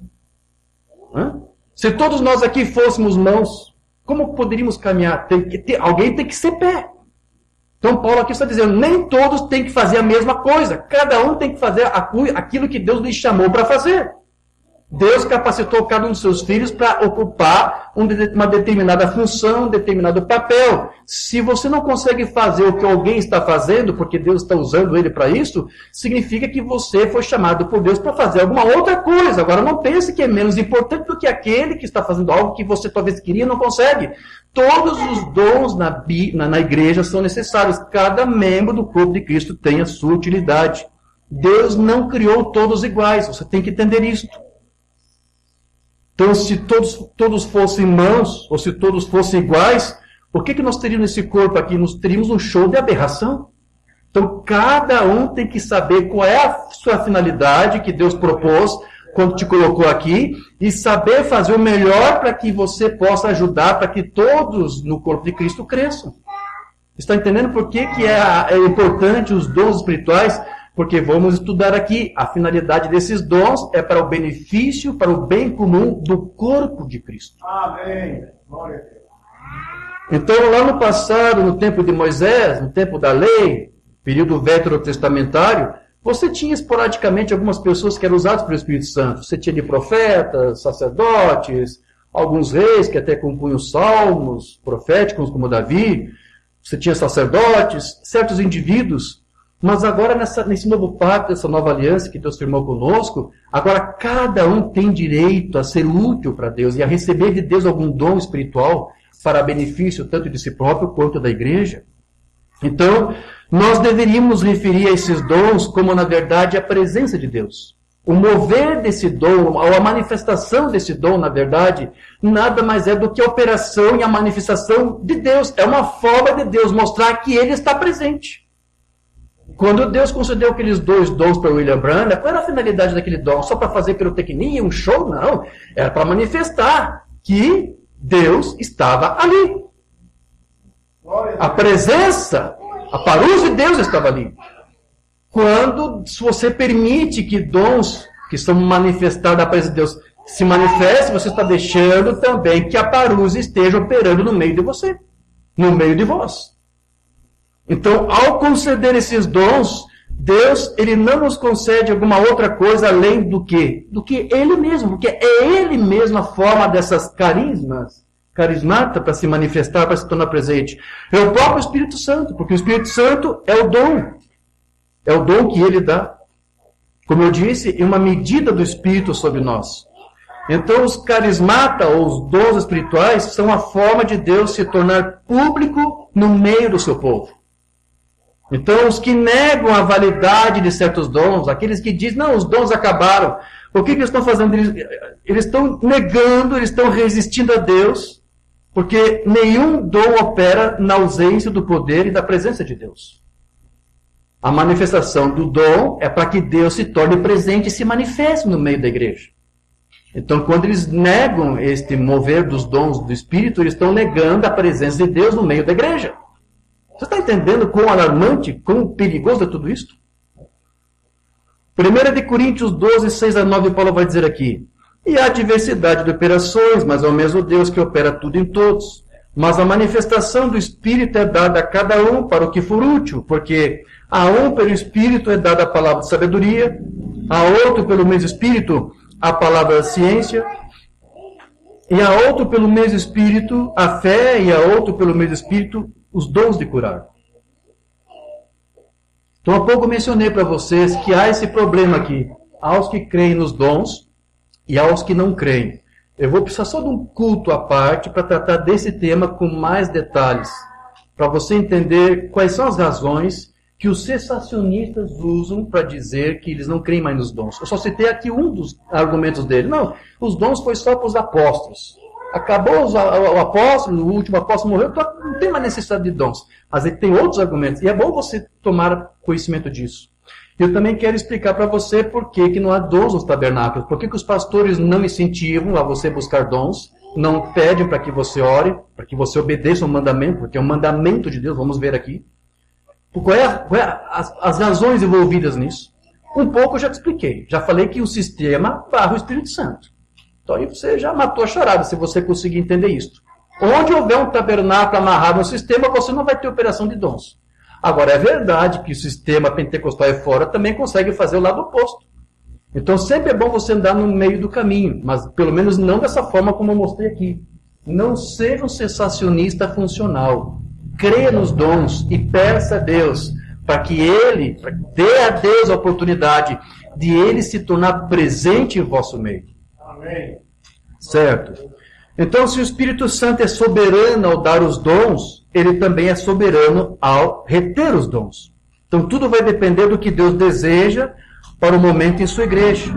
Se todos nós aqui fôssemos mãos, como poderíamos caminhar? Alguém tem que ser pé. Então Paulo aqui está dizendo, nem todos têm que fazer a mesma coisa. Cada um tem que fazer aquilo que Deus lhe chamou para fazer. Deus capacitou cada um dos seus filhos para ocupar uma determinada função, um determinado papel. Se você não consegue fazer o que alguém está fazendo, porque Deus está usando ele para isso, significa que você foi chamado por Deus para fazer alguma outra coisa. Agora, não pense que é menos importante do que aquele que está fazendo algo que você talvez queria e não consegue. Todos os dons na igreja são necessários. Cada membro do corpo de Cristo tem a sua utilidade. Deus não criou todos iguais. Você tem que entender isso. Então, se todos fossem mãos, ou se todos fossem iguais, por que nós teríamos esse corpo aqui? Nós teríamos um show de aberração. Então, cada um tem que saber qual é a sua finalidade que Deus propôs quando te colocou aqui, e saber fazer o melhor para que você possa ajudar, para que todos no corpo de Cristo cresçam. Está entendendo por que é importante os dons espirituais? porque vamos estudar aqui, a finalidade desses dons é para o benefício, para o bem comum do corpo de Cristo. Amém. Glória a Deus. Então, lá no passado, no tempo de Moisés, no tempo da lei, período veterotestamentário, você tinha esporadicamente algumas pessoas que eram usadas pelo Espírito Santo. Você tinha de profetas, sacerdotes, alguns reis que até compunham salmos proféticos, como Davi. Você tinha sacerdotes, certos indivíduos. Mas agora, nesse novo pacto, essa nova aliança que Deus firmou conosco, agora cada um tem direito a ser útil para Deus e a receber de Deus algum dom espiritual para benefício tanto de si próprio quanto da igreja. Então, nós deveríamos referir a esses dons como, na verdade, a presença de Deus. O mover desse dom, ou a manifestação desse dom, na verdade, nada mais é do que a operação e a manifestação de Deus. É uma forma de Deus mostrar que Ele está presente. Quando Deus concedeu aqueles 2 dons para William Branham, qual era a finalidade daquele dom? Só para fazer pirotecnia, um show? Não. Era para manifestar que Deus estava ali. A presença, a parousia de Deus estava ali. Quando você permite que dons que são manifestados da presença de Deus se manifestem, você está deixando também que a parousia esteja operando no meio de você, no meio de vós. Então, ao conceder esses dons, Deus, Ele não nos concede alguma outra coisa além do que Ele mesmo, porque é Ele mesmo a forma dessas carismata para se manifestar, para se tornar presente. É o próprio Espírito Santo, porque o Espírito Santo é o dom que Ele dá. Como eu disse, é uma medida do Espírito sobre nós. Então, os carismata, ou os dons espirituais, são a forma de Deus se tornar público no meio do seu povo. Então, os que negam a validade de certos dons, aqueles que dizem, não, os dons acabaram. O que eles estão fazendo? Eles estão negando, eles estão resistindo a Deus, porque nenhum dom opera na ausência do poder e da presença de Deus. A manifestação do dom é para que Deus se torne presente e se manifeste no meio da igreja. Então, quando eles negam este mover dos dons do Espírito, eles estão negando a presença de Deus no meio da igreja. Você está entendendo quão alarmante, quão perigoso é tudo isso? 1 Coríntios 12, 6 a 9, Paulo vai dizer aqui: e há diversidade de operações, mas é o mesmo Deus que opera tudo em todos. Mas a manifestação do Espírito é dada a cada um para o que for útil, porque a um pelo Espírito é dada a palavra de sabedoria, a outro pelo mesmo Espírito a palavra da ciência, e a outro pelo mesmo Espírito a fé, e a outro pelo mesmo Espírito os dons de curar. Então, há pouco mencionei para vocês que há esse problema aqui. Há os que creem nos dons e há os que não creem. Eu vou precisar só de um culto à parte para tratar desse tema com mais detalhes, para você entender quais são as razões que os cessacionistas usam para dizer que eles não creem mais nos dons. Eu só citei aqui um dos argumentos dele. Não, os dons foi só para os apóstolos. Acabou o apóstolo, o último apóstolo morreu, não tem mais necessidade de dons. Mas ele tem outros argumentos, e é bom você tomar conhecimento disso. Eu também quero explicar para você por que não há dons nos tabernáculos, por que os pastores não incentivam a você buscar dons, não pedem para que você ore, para que você obedeça ao mandamento, porque é um mandamento de Deus, vamos ver aqui. Qual é as razões envolvidas nisso? Um pouco eu já te expliquei, já falei que o sistema barra o Espírito Santo. Então aí você já matou a charada, se você conseguir entender isso. Onde houver um tabernáculo amarrado no sistema, você não vai ter operação de dons. Agora, é verdade que o sistema pentecostal aí fora também consegue fazer o lado oposto. Então sempre é bom você andar no meio do caminho, mas pelo menos não dessa forma como eu mostrei aqui. Não seja um cessacionista funcional. Creia nos dons e peça a Deus para que Ele, dê a Deus a oportunidade de Ele se tornar presente em vosso meio. Amém. Certo? Então, se o Espírito Santo é soberano ao dar os dons, Ele também é soberano ao reter os dons. Então, tudo vai depender do que Deus deseja para o momento em sua igreja.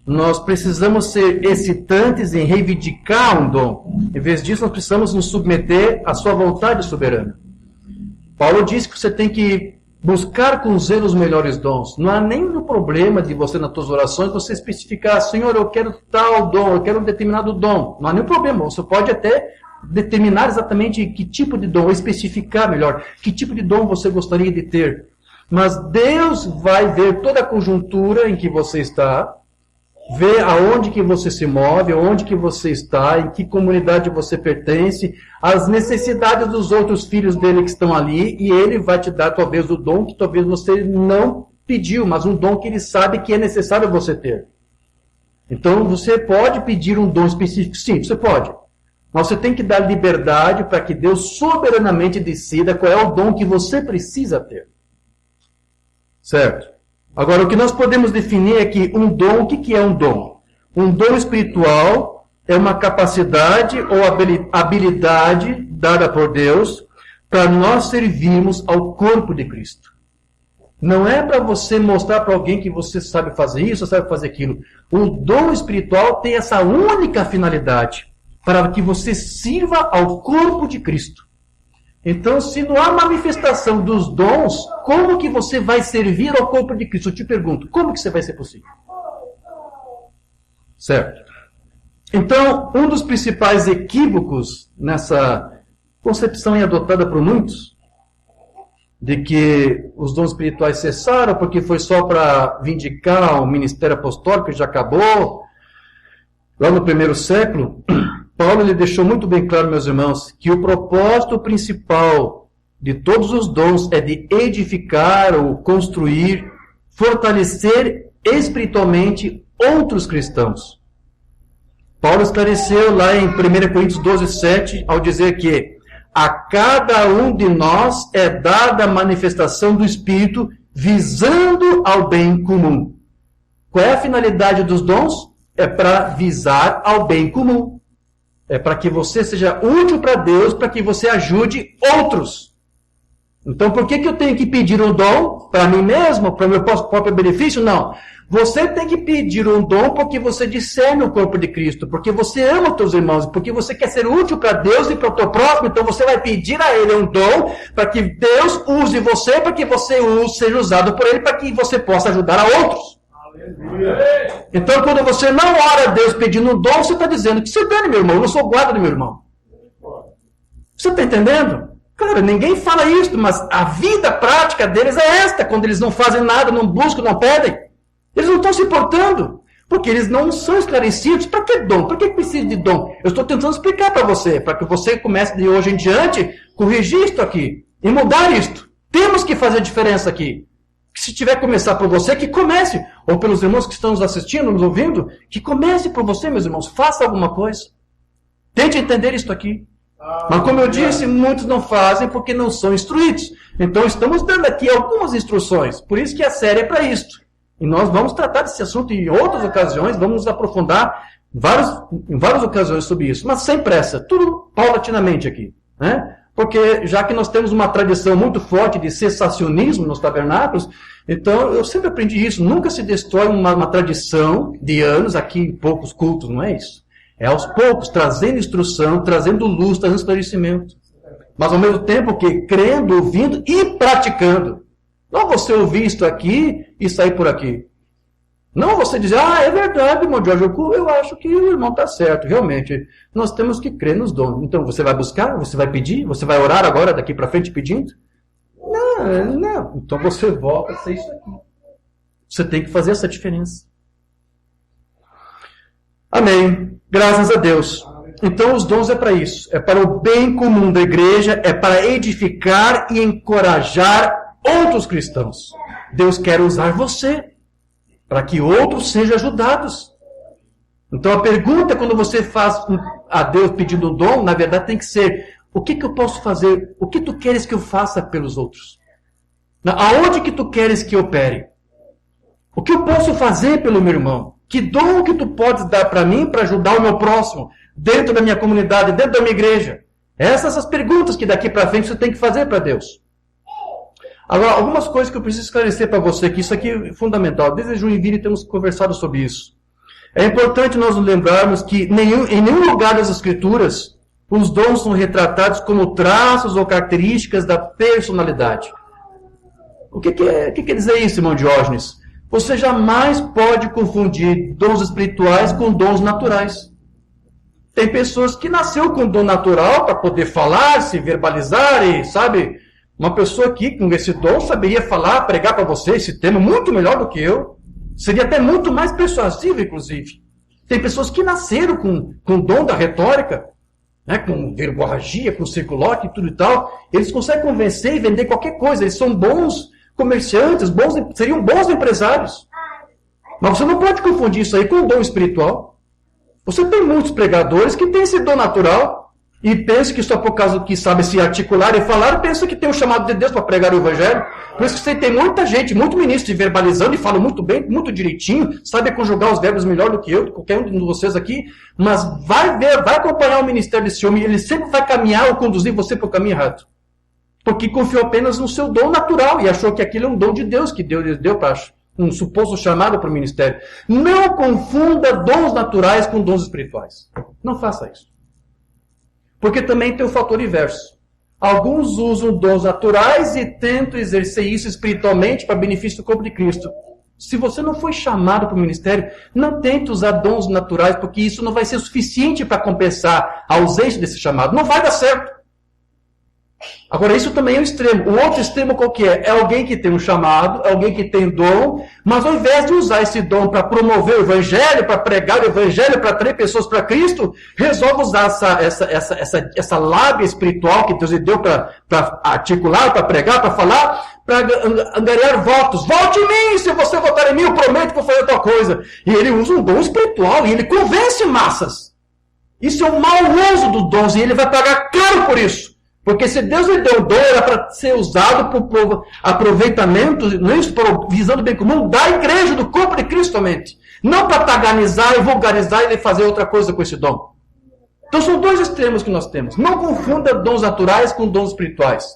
Nós precisamos ser excitantes em reivindicar um dom. Em vez disso, nós precisamos nos submeter à sua vontade soberana. Paulo diz que você tem que buscar com zelo os melhores dons. Não há nenhum problema de você, nas suas orações, você especificar: Senhor, eu quero tal dom, eu quero um determinado dom. Não há nenhum problema. Você pode até determinar exatamente que tipo de dom, ou especificar melhor, que tipo de dom você gostaria de ter. Mas Deus vai ver toda a conjuntura em que você está, ver aonde que você se move, aonde que você está, em que comunidade você pertence, as necessidades dos outros filhos dele que estão ali, e ele vai te dar talvez o dom que talvez você não pediu, mas um dom que ele sabe que é necessário você ter. Então você pode pedir um dom específico, sim, você pode. Mas você tem que dar liberdade para que Deus soberanamente decida qual é o dom que você precisa ter. Certo? Agora, o que nós podemos definir é que um dom, o que é um dom? Um dom espiritual é uma capacidade ou habilidade dada por Deus para nós servirmos ao corpo de Cristo. Não é para você mostrar para alguém que você sabe fazer isso, sabe fazer aquilo. O dom espiritual tem essa única finalidade, para que você sirva ao corpo de Cristo. Então, se não há manifestação dos dons, como que você vai servir ao corpo de Cristo? Eu te pergunto, como que isso vai ser possível? Certo? Então, um dos principais equívocos nessa concepção adotada por muitos, de que os dons espirituais cessaram porque foi só para vindicar o ministério apostólico que já acabou, lá no primeiro século, Paulo ele deixou muito bem claro, meus irmãos, que o propósito principal de todos os dons é de edificar ou construir, fortalecer espiritualmente outros cristãos. Paulo esclareceu lá em 1 Coríntios 12:7, ao dizer que a cada um de nós é dada a manifestação do Espírito visando ao bem comum. Qual é a finalidade dos dons? É para visar ao bem comum. É para que você seja útil para Deus, para que você ajude outros. Então, por que eu tenho que pedir um dom para mim mesmo, para o meu próprio benefício? Não. Você tem que pedir um dom porque você discerne o corpo de Cristo, porque você ama os teus irmãos, porque você quer ser útil para Deus e para o teu próximo, então você vai pedir a Ele um dom para que Deus use você, para que você seja usado por Ele, para que você possa ajudar a outros. Então, quando você não ora a Deus pedindo um dom, você está dizendo que se dane, meu irmão, eu não sou guarda do meu irmão. Você está entendendo? Cara, ninguém fala isso, mas a vida prática deles é esta, quando eles não fazem nada, não buscam, não pedem. Eles não estão se importando, porque eles não são esclarecidos. Para que dom? Para que precisa de dom? Eu estou tentando explicar para você, para que você comece de hoje em diante corrigir isto aqui e mudar isto. Temos que fazer diferença aqui. Se tiver que começar por você, que comece. Ou pelos irmãos que estão nos assistindo, nos ouvindo, que comece por você, meus irmãos. Faça alguma coisa. Tente entender isto aqui. Mas como eu disse, muitos não fazem porque não são instruídos. Então estamos dando aqui algumas instruções. Por isso que a série é para isto. E nós vamos tratar desse assunto em outras ocasiões, vamos nos aprofundar em várias ocasiões sobre isso. Mas sem pressa, tudo paulatinamente aqui. Né? Porque já que nós temos uma tradição muito forte de cessacionismo nos tabernáculos, então eu sempre aprendi isso. Nunca se destrói uma tradição de anos aqui em poucos cultos, não é isso? É aos poucos, trazendo instrução, trazendo luz, trazendo esclarecimento. Mas ao mesmo tempo que crendo, ouvindo e praticando. Não você ouvir isto aqui e sair por aqui. Não você dizer, é verdade, irmão Jorge, eu acho que o irmão está certo, realmente. Nós temos que crer nos dons. Então você vai buscar, você vai pedir, você vai orar agora daqui para frente pedindo? Não. Então você volta a ser isso aqui. Você tem que fazer essa diferença. Amém. Graças a Deus. Então os dons é para isso. É para o bem comum da igreja, é para edificar e encorajar outros cristãos. Deus quer usar você para que outros sejam ajudados. Então a pergunta quando você faz a Deus pedindo um dom, na verdade tem que ser, o que eu posso fazer? O que tu queres que eu faça pelos outros? Aonde que tu queres que eu opere? O que eu posso fazer pelo meu irmão? Que dom que tu podes dar para mim para ajudar o meu próximo, dentro da minha comunidade, dentro da minha igreja? Essas são as perguntas que daqui para frente você tem que fazer para Deus. Agora, algumas coisas que eu preciso esclarecer para você, que isso aqui é fundamental. Desde Joinville temos conversado sobre isso. É importante nós nos lembrarmos que em nenhum lugar das Escrituras os dons são retratados como traços ou características da personalidade. O que quer dizer isso, irmão Diógenes? Você jamais pode confundir dons espirituais com dons naturais. Tem pessoas que nasceu com dom natural para poder falar, se verbalizar e, sabe, Uma pessoa aqui com esse dom saberia falar, pregar para você esse tema muito melhor do que eu. Seria até muito mais persuasivo, inclusive. Tem pessoas que nasceram com o dom da retórica, né, com verborragia, com circuloque e tudo e tal. Eles conseguem convencer e vender qualquer coisa. Eles são bons comerciantes, seriam bons empresários. Mas você não pode confundir isso aí com o dom espiritual. Você tem muitos pregadores que têm esse dom natural e pensam que só por causa que sabe se articular e falar, pensam que tem um chamado de Deus para pregar o evangelho. Por isso que você tem muita gente, muito ministro verbalizando e fala muito bem, muito direitinho, sabe conjugar os verbos melhor do que eu, qualquer um de vocês aqui, mas vai acompanhar o ministério desse homem, ele sempre vai caminhar ou conduzir você para o caminho errado. Porque confiou apenas no seu dom natural e achou que aquilo é um dom de Deus, que Deus lhe deu para um suposto chamado para o ministério. Não confunda dons naturais com dons espirituais. Não faça isso. Porque também tem o fator inverso. Alguns usam dons naturais e tentam exercer isso espiritualmente para benefício do corpo de Cristo. Se você não foi chamado para o ministério, não tente usar dons naturais, porque isso não vai ser suficiente para compensar a ausência desse chamado. Não vai dar certo. Agora, isso também é um extremo. O outro extremo qual que é? É alguém que tem um chamado, é alguém que tem dom, mas ao invés de usar esse dom para promover o evangelho, para pregar o evangelho, para atrair pessoas para Cristo, resolve usar essa lábia espiritual que Deus lhe deu para articular, para pregar, para falar, para angariar votos. Vote em mim! Se você votar em mim, eu prometo que vou fazer tal coisa. E ele usa um dom espiritual e ele convence massas. Isso é um mau uso dos dons e ele vai pagar caro por isso. Porque se Deus lhe deu o dom, era para ser usado por aproveitamento, visando o bem comum da igreja, do corpo de Cristo somente. Não para taganizar e vulgarizar e fazer outra coisa com esse dom. Então são dois extremos que nós temos. Não confunda dons naturais com dons espirituais.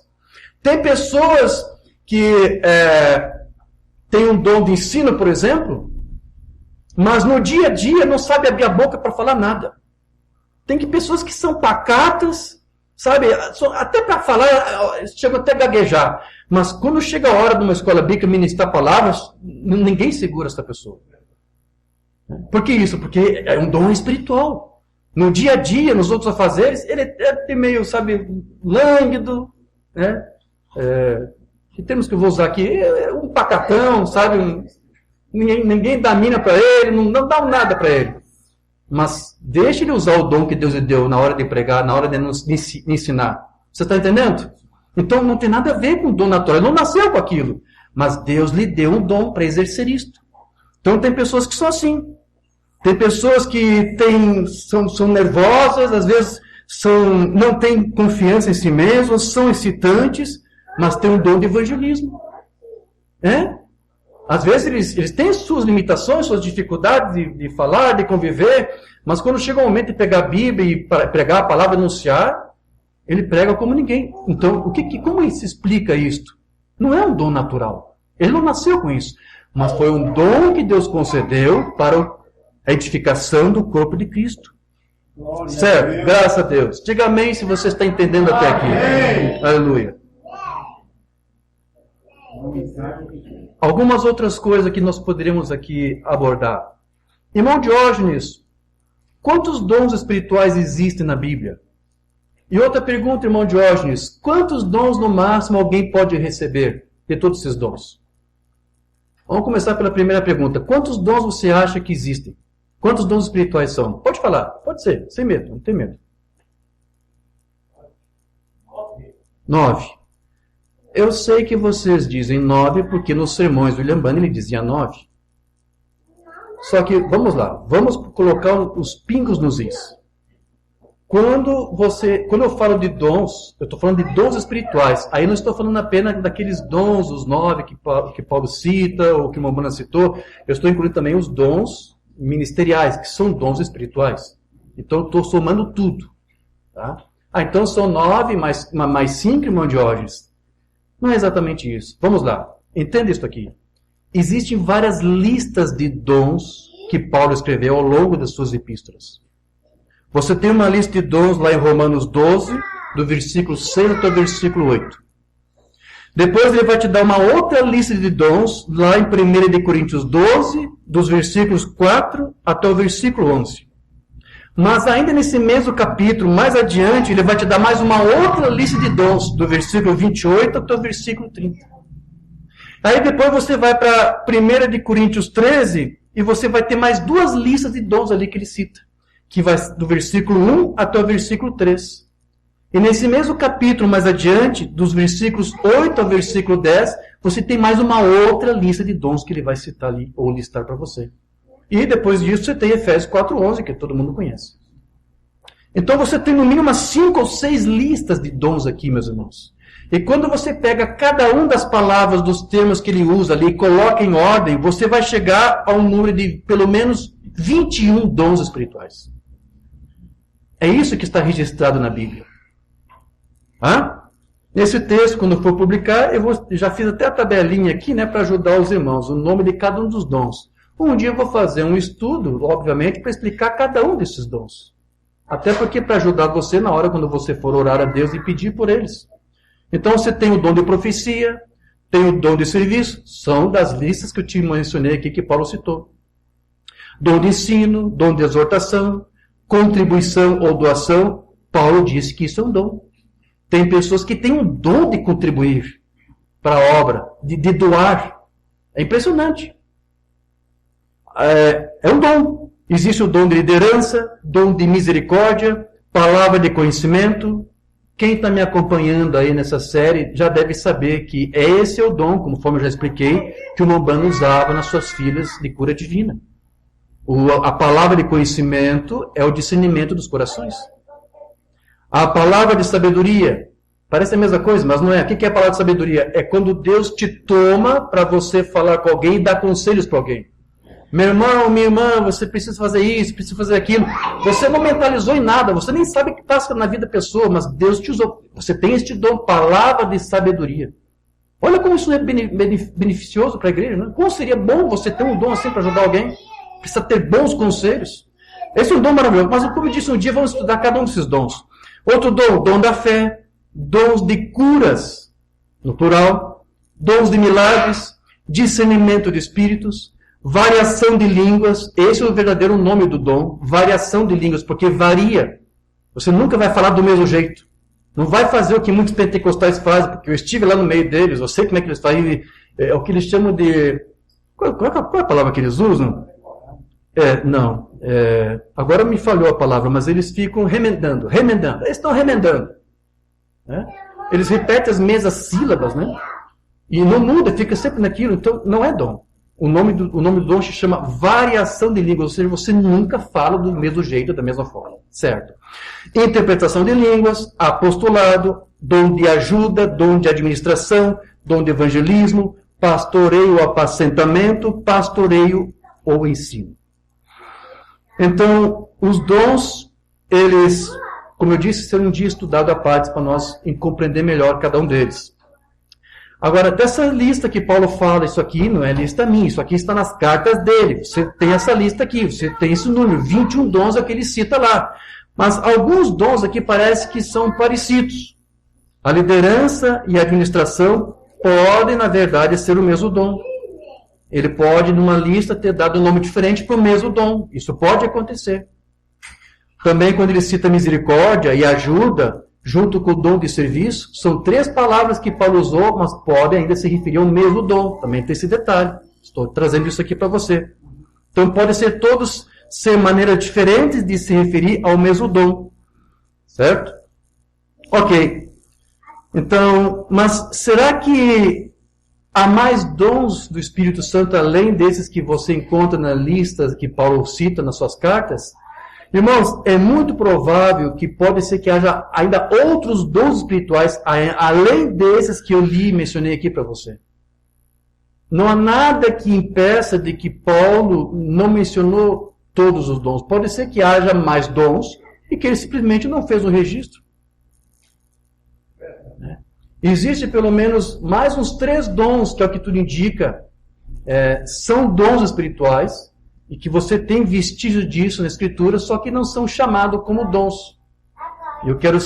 Tem pessoas que têm um dom de ensino, por exemplo, mas no dia a dia não sabe abrir a boca para falar nada. Tem pessoas que são pacatas, sabe, até para falar, chega até a gaguejar. Mas quando chega a hora de uma escola bíblica ministrar palavras, ninguém segura essa pessoa. Por que isso? Porque é um dom espiritual. No dia a dia, nos outros afazeres, ele é meio, sabe, lânguido, né? Que termos que eu vou usar aqui? É um pacatão, sabe? Ninguém dá mina para ele, não dá nada para ele. Mas deixe ele usar o dom que Deus lhe deu na hora de pregar, na hora de ensinar. Você está entendendo? Então não tem nada a ver com o dom natural. Ele não nasceu com aquilo. Mas Deus lhe deu um dom para exercer isto. Então tem pessoas que são assim. Tem pessoas que são nervosas, às vezes não têm confiança em si mesmas, são excitantes, mas têm um dom de evangelismo. Às vezes eles têm suas limitações, suas dificuldades de falar, de conviver, mas quando chega o momento de pegar a Bíblia e pregar a palavra, anunciar, ele prega como ninguém. Então, como se explica isto? Não é um dom natural. Ele não nasceu com isso. Mas foi um dom que Deus concedeu para a edificação do corpo de Cristo. Certo? Graças a Deus. Diga amém se você está entendendo até aqui. Amém. Aleluia. Algumas outras coisas que nós poderíamos aqui abordar. Irmão Diógenes, quantos dons espirituais existem na Bíblia? E outra pergunta, irmão Diógenes, quantos dons no máximo alguém pode receber de todos esses dons? Vamos começar pela primeira pergunta. Quantos dons você acha que existem? Quantos dons espirituais são? Pode falar, pode ser, sem medo, não tem medo. 9. Eu sei que vocês dizem 9 porque nos sermões do William Bunyan ele dizia 9. Só que, vamos lá, vamos colocar os pingos nos is. Quando eu falo de dons, eu estou falando de dons espirituais. Aí não estou falando apenas daqueles dons, os 9 que Paulo cita, ou que o Momana citou. Eu estou incluindo também os dons ministeriais, que são dons espirituais. Então, estou somando tudo. Tá? Então são 9 mais 5, irmão Diógenes. Não é exatamente isso. Vamos lá. Entenda isso aqui. Existem várias listas de dons que Paulo escreveu ao longo das suas epístolas. Você tem uma lista de dons lá em Romanos 12, do versículo 6 até o versículo 8. Depois ele vai te dar uma outra lista de dons lá em 1 Coríntios 12, dos versículos 4 até o versículo 11. Mas ainda nesse mesmo capítulo, mais adiante, ele vai te dar mais uma outra lista de dons, do versículo 28 até o versículo 30. Aí depois você vai para 1 de Coríntios 13, e você vai ter mais duas listas de dons ali que ele cita, que vai do versículo 1 até o versículo 3. E nesse mesmo capítulo, mais adiante, dos versículos 8 ao versículo 10, você tem mais uma outra lista de dons que ele vai citar ali, ou listar para você. E depois disso você tem Efésios 4:11, que todo mundo conhece. Então você tem no mínimo umas 5 ou 6 listas de dons aqui, meus irmãos. E quando você pega cada uma das palavras, dos termos que ele usa ali, e coloca em ordem, você vai chegar a um número de pelo menos 21 dons espirituais. É isso que está registrado na Bíblia. Nesse texto, quando for publicar, já fiz até a tabelinha aqui, né, para ajudar os irmãos, o nome de cada um dos dons. Um dia eu vou fazer um estudo, obviamente, para explicar cada um desses dons. Até porque para ajudar você na hora quando você for orar a Deus e pedir por eles. Então você tem o dom de profecia, tem o dom de serviço, são das listas que eu te mencionei aqui que Paulo citou. Dom de ensino, dom de exortação, contribuição ou doação, Paulo disse que isso é um dom. Tem pessoas que têm um dom de contribuir para a obra, de doar. É impressionante. É um dom. Existe o dom de liderança, dom de misericórdia, palavra de conhecimento. Quem está me acompanhando aí nessa série já deve saber que esse é o dom, conforme eu já expliquei, que o Mombano usava nas suas filhas de cura divina. A palavra de conhecimento é o discernimento dos corações. A palavra de sabedoria, parece a mesma coisa, mas não é. O que é a palavra de sabedoria? É quando Deus te toma para você falar com alguém e dar conselhos para alguém. Meu irmão, minha irmã, você precisa fazer isso, precisa fazer aquilo. Você não mentalizou em nada, você nem sabe o que passa na vida da pessoa, mas Deus te usou. Você tem este dom, palavra de sabedoria. Olha como isso é beneficioso para a igreja, né? Como seria bom você ter um dom assim para ajudar alguém? Precisa ter bons conselhos. Esse é um dom maravilhoso. Mas como eu disse, um dia vamos estudar cada um desses dons. Outro dom, dom da fé, dons de curas, no plural, dons de milagres, discernimento de espíritos, variação de línguas. Esse é o verdadeiro nome do dom, variação de línguas, porque varia. Você nunca vai falar do mesmo jeito. Não vai fazer o que muitos pentecostais fazem, porque eu estive lá no meio deles, eu sei como é que eles fazem, é o que eles chamam de... Qual é a palavra que eles usam? Agora me falhou a palavra, mas eles ficam remendando. Eles estão remendando. Né? Eles repetem as mesmas sílabas, né? E não muda, fica sempre naquilo. Então, não é dom. O nome do dom se chama variação de línguas, ou seja, você nunca fala do mesmo jeito, da mesma forma. Certo? Interpretação de línguas, apostolado, dom de ajuda, dom de administração, dom de evangelismo, pastoreio ou apacentamento, pastoreio ou ensino. Então, os dons, eles, como eu disse, serão um dia estudado à parte para nós compreender melhor cada um deles. Agora, dessa lista que Paulo fala, isso aqui não é lista minha, isso aqui está nas cartas dele. Você tem essa lista aqui, você tem esse número, 21 dons é que ele cita lá. Mas alguns dons aqui parece que são parecidos. A liderança e a administração podem, na verdade, ser o mesmo dom. Ele pode, numa lista, ter dado um nome diferente para o mesmo dom. Isso pode acontecer. Também, quando ele cita misericórdia e ajuda, junto com o dom de serviço, são 3 palavras que Paulo usou, mas podem ainda se referir ao mesmo dom. Também tem esse detalhe. Estou trazendo isso aqui para você. Então, podem ser todos ser maneiras diferentes de se referir ao mesmo dom. Certo? Ok. Então, mas será que há mais dons do Espírito Santo além desses que você encontra na lista que Paulo cita nas suas cartas? Irmãos, é muito provável que pode ser que haja ainda outros dons espirituais além desses que eu li e mencionei aqui para você. Não há nada que impeça de que Paulo não mencionou todos os dons. Pode ser que haja mais dons e que ele simplesmente não fez um registro. Existe pelo menos mais uns 3 dons, que é o que tudo indica, são dons espirituais, e que você tem vestígio disso na Escritura, só que não são chamados como dons. Eu quero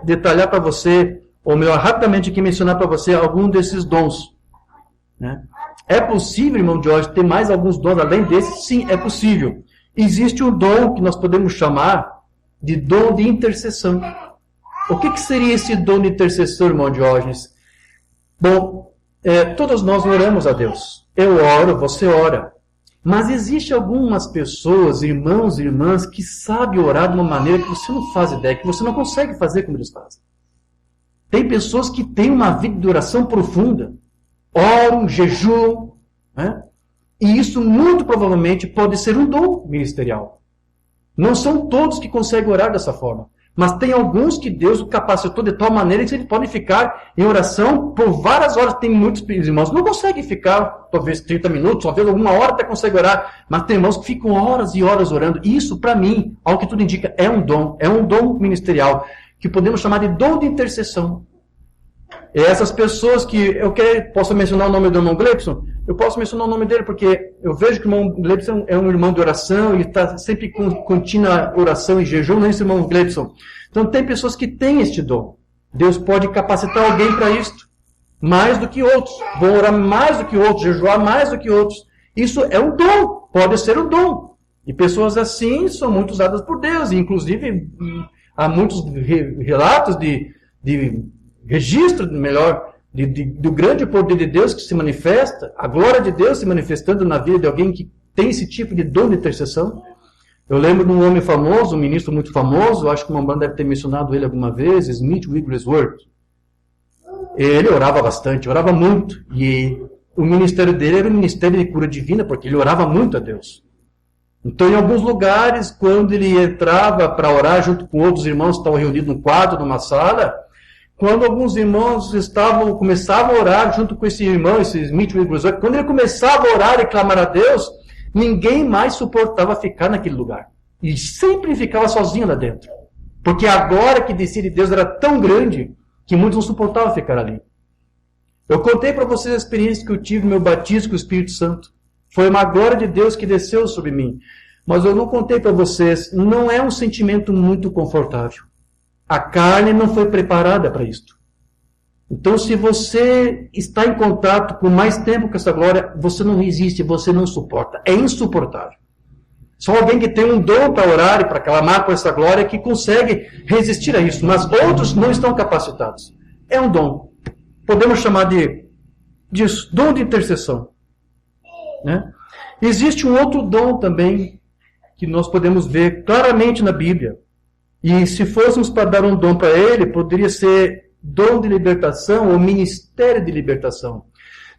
detalhar para você, ou melhor, rapidamente aqui mencionar para você algum desses dons. Né? É possível, irmão Jorge, ter mais alguns dons além desses? Sim, é possível. existe um dom que nós podemos chamar de dom de intercessão. O que seria esse dom de intercessão, irmão Diógenes? Bom, todos nós oramos a Deus. Eu oro, você ora. Mas existe algumas pessoas, irmãos e irmãs, que sabem orar de uma maneira que você não faz ideia, que você não consegue fazer como eles fazem. Tem pessoas que têm uma vida de oração profunda, oram, jejuam, né? E isso muito provavelmente pode ser um dom ministerial. Não são todos que conseguem orar dessa forma, mas tem alguns que Deus capacitou de tal maneira que eles podem ficar em oração por várias horas. Tem muitos irmãos que não conseguem ficar, talvez 30 minutos, talvez alguma hora até consegue orar, mas tem irmãos que ficam horas e horas orando. Isso, para mim, ao que tudo indica, é um dom ministerial, que podemos chamar de dom de intercessão. E essas pessoas que posso mencionar o nome do irmão Gleibson? Eu posso mencionar o nome dele porque eu vejo que o irmão Gleibson é um irmão de oração, ele está sempre com contínua oração e jejum, não é esse irmão Gleibson? Então tem pessoas que têm este dom. Deus pode capacitar alguém para isto, mais do que outros. Vão orar mais do que outros, jejuar mais do que outros. Isso é um dom, pode ser um dom. E pessoas assim são muito usadas por Deus. E, inclusive, há muitos relatos de registro, do grande poder de Deus que se manifesta, a glória de Deus se manifestando na vida de alguém que tem esse tipo de dom de intercessão. Eu lembro de um homem famoso, um ministro muito famoso, acho que o Mamban deve ter mencionado ele alguma vez, Smith Wigglesworth. Ele orava bastante, orava muito, e o ministério dele era um ministério de cura divina, porque ele orava muito a Deus. Então, em alguns lugares, quando ele entrava para orar junto com outros irmãos que estavam reunidos num quarto, numa sala, quando alguns irmãos começavam a orar junto com esse irmão, esse Smith Wigglesworth, quando ele começava a orar e clamar a Deus, ninguém mais suportava ficar naquele lugar. E sempre ficava sozinho lá dentro. Porque a glória que descia de Deus era tão grande que muitos não suportavam ficar ali. Eu contei para vocês a experiência que eu tive no meu batismo com o Espírito Santo. Foi uma glória de Deus que desceu sobre mim. Mas eu não contei para vocês, não é um sentimento muito confortável. A carne não foi preparada para isto. Então, se você está em contato com mais tempo com essa glória, você não resiste, você não suporta. É insuportável. Só alguém que tem um dom para orar e para clamar por essa glória que consegue resistir a isso. Mas outros não estão capacitados. É um dom. Podemos chamar de dom de intercessão. Né? Existe um outro dom também que nós podemos ver claramente na Bíblia. E se fôssemos para dar um dom para ele, poderia ser dom de libertação ou ministério de libertação.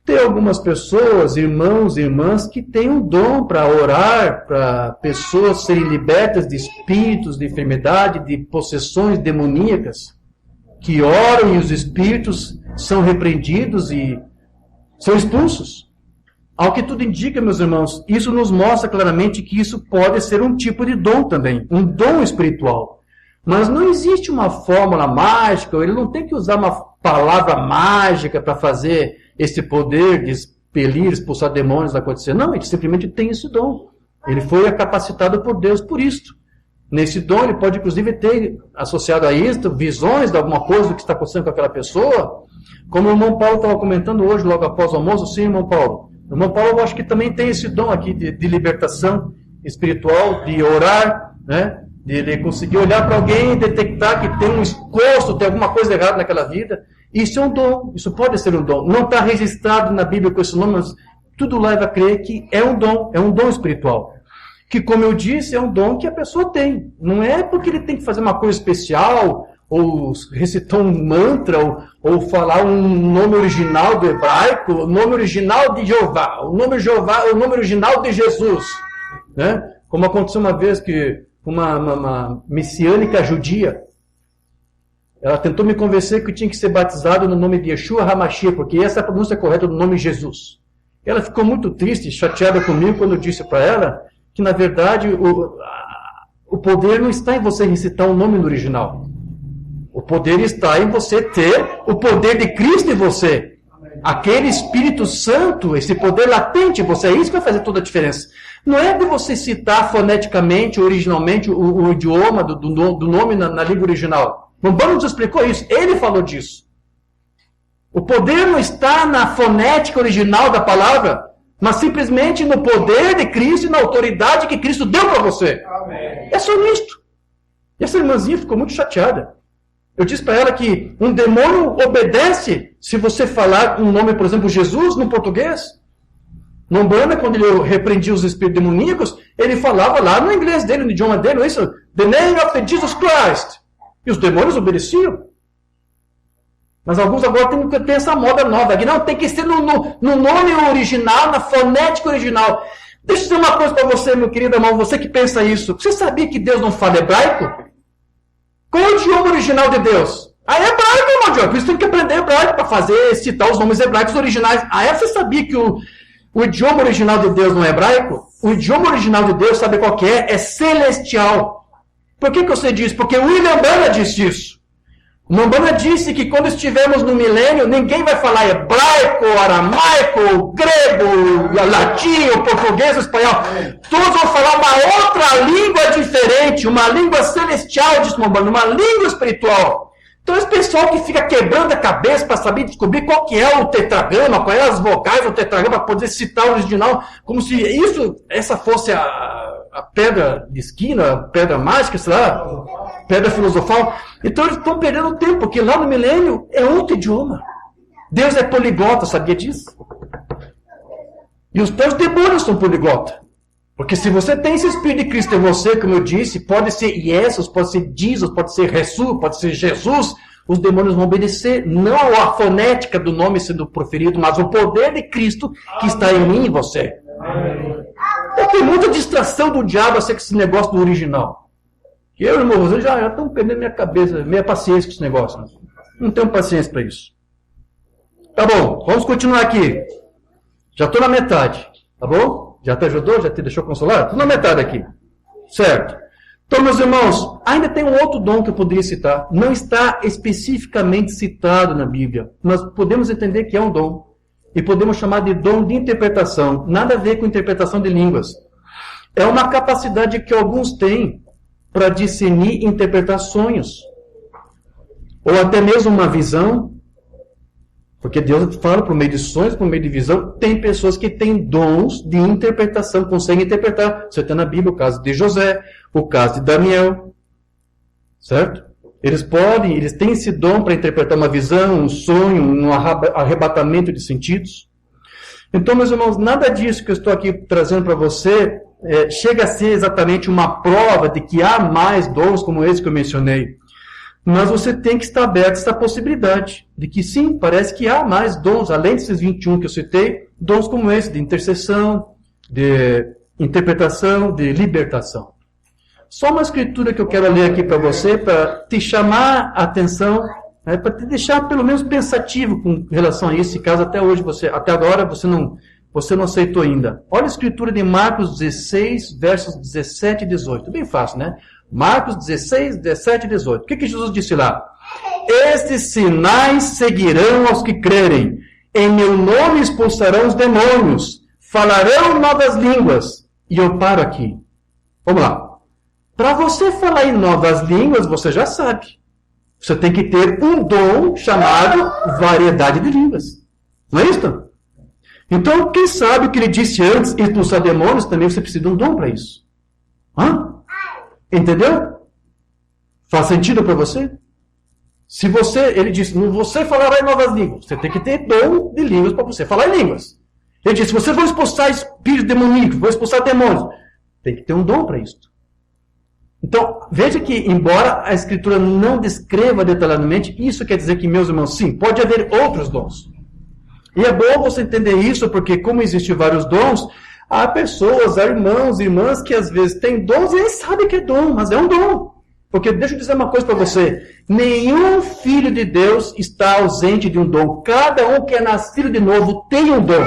Tem algumas pessoas, irmãos e irmãs, que têm um dom para orar, para pessoas serem libertas de espíritos, de enfermidade, de possessões demoníacas, que oram e os espíritos são repreendidos e são expulsos. Ao que tudo indica, meus irmãos, isso nos mostra claramente que isso pode ser um tipo de dom também, um dom espiritual. Mas não existe uma fórmula mágica, ele não tem que usar uma palavra mágica para fazer esse poder de expelir, expulsar demônios acontecer. Não, ele simplesmente tem esse dom. Ele foi capacitado por Deus por isto. Nesse dom, ele pode inclusive ter associado a isto visões de alguma coisa do que está acontecendo com aquela pessoa. Como o irmão Paulo estava comentando hoje, logo após o almoço, sim, irmão Paulo. O irmão Paulo, eu acho que também tem esse dom aqui de libertação espiritual, de orar, né? De ele conseguir olhar para alguém e detectar que tem um encosto, tem alguma coisa errada naquela vida. Isso é um dom, isso pode ser um dom. Não está registrado na Bíblia com esse nome, mas tudo leva a crer que é um dom espiritual. Que, como eu disse, é um dom que a pessoa tem. Não é porque ele tem que fazer uma coisa especial, ou recitar um mantra, ou falar um nome original do hebraico, o nome original de Jeová, o nome original de Jesus. Né? Como aconteceu uma vez que uma messiânica judia, ela tentou me convencer que eu tinha que ser batizado no nome de Yeshua HaMashiach, porque essa é a pronúncia correta do nome Jesus. Ela ficou muito triste, chateada comigo, quando eu disse para ela que, na verdade, o poder não está em você recitar o nome no original. O poder está em você ter o poder de Cristo em você. Aquele Espírito Santo, esse poder latente em você, é isso que vai fazer toda a diferença. Não é de você citar foneticamente, originalmente, o idioma do nome na língua original. Mamban nos explicou isso, ele falou disso. O poder não está na fonética original da palavra. mas simplesmente no poder de Cristo e na autoridade que Cristo deu para você. Amém. É só nisto. E essa irmãzinha ficou muito chateada. Eu disse para ela que um demônio obedece se você falar um nome, por exemplo, Jesus, no português. No Umbanda, quando ele repreendia os espíritos demoníacos, ele falava lá no inglês dele, no idioma dele, não é isso? The name of the Jesus Christ. E os demônios obedeciam. Mas alguns agora tem essa moda nova aqui. Não, tem que ser no nome original, na fonética original. Deixa eu dizer uma coisa para você, meu querido irmão, você que pensa isso. Você sabia que Deus não fala hebraico? Qual é o idioma original de Deus? É hebraico, irmão Diogo. Por isso tem que aprender hebraico para citar os nomes hebraicos originais. Você sabia que o idioma original de Deus não é hebraico? O idioma original de Deus, sabe qual que é? É celestial. Por que eu sei disso? Porque William Branham disse isso. Umbanda disse que quando estivermos no milênio, ninguém vai falar hebraico, aramaico, grego, latim, português, espanhol. Todos vão falar uma outra língua diferente, uma língua celestial, diz Umbanda, uma língua espiritual. Então esse pessoal que fica quebrando a cabeça para saber descobrir qual que é o tetragrama, quais as vogais do tetragrama, para poder citar o original, como se essa fosse a pedra de esquina, a pedra mágica, sei lá, pedra filosofal. Então eles estão perdendo tempo, porque lá no milênio é outro idioma. Deus é poliglota, sabia disso? E os teus demônios são poliglota. Porque se você tem esse Espírito de Cristo em você, como eu disse, pode ser Jesus, pode ser Jesus, pode ser Jesus, pode ser Jesus, os demônios vão obedecer, não a fonética do nome sendo proferido, mas o poder de Cristo que está em mim e você. Tem muita distração do diabo a ser com esse negócio do original. Eu e o irmão Rosão já estão perdendo minha cabeça, minha paciência com esse negócio. Não tenho paciência para isso. Tá bom, vamos continuar aqui. Já estou na metade, tá bom? Já te ajudou? Já te deixou consolar? Estou na metade aqui. Certo. Então, meus irmãos, ainda tem um outro dom que eu poderia citar. Não está especificamente citado na Bíblia. Nós podemos entender que é um dom. E podemos chamar de dom de interpretação. Nada a ver com interpretação de línguas. É uma capacidade que alguns têm para discernir e interpretar sonhos. Ou até mesmo uma visão. Porque Deus fala por meio de sonhos, por meio de visão. Tem pessoas que têm dons de interpretação, conseguem interpretar. Você tem na Bíblia o caso de José, o caso de Daniel. Certo? Eles têm esse dom para interpretar uma visão, um sonho, um arrebatamento de sentidos. Então, meus irmãos, nada disso que eu estou aqui trazendo para você chega a ser exatamente uma prova de que há mais dons como esse que eu mencionei. Mas você tem que estar aberto a essa possibilidade de que sim, parece que há mais dons, além desses 21 que eu citei, dons como esse, de intercessão, de interpretação, de libertação. Só uma escritura que eu quero ler aqui para você, para te chamar a atenção, para te deixar pelo menos pensativo com relação a isso, caso até agora você não aceitou ainda. Olha a escritura de Marcos 16, versos 17 e 18. Bem fácil, né? Marcos 16, 17 e 18. O que Jesus disse lá? Estes sinais seguirão aos que crerem. Em meu nome expulsarão os demônios. Falarão novas línguas. E eu paro aqui. Vamos lá. Para você falar em novas línguas, você já sabe. Você tem que ter um dom chamado variedade de línguas. Não é isso? Então, quem sabe o que ele disse antes, expulsar demônios, também você precisa de um dom para isso. Entendeu? Faz sentido para você? Ele disse, você falará em novas línguas. Você tem que ter dom de línguas para você falar em línguas. Ele disse, vocês vão expulsar espíritos demoníacos, vão expulsar demônios. Tem que ter um dom para isso. Então, veja que, embora a Escritura não descreva detalhadamente, isso quer dizer que, meus irmãos, sim, pode haver outros dons. E é bom você entender isso, porque como existem vários dons, há pessoas, há irmãos e irmãs que às vezes têm dons e nem sabem que é dom, mas é um dom. Porque deixa eu dizer uma coisa para você, nenhum filho de Deus está ausente de um dom. Cada um que é nascido de novo tem um dom.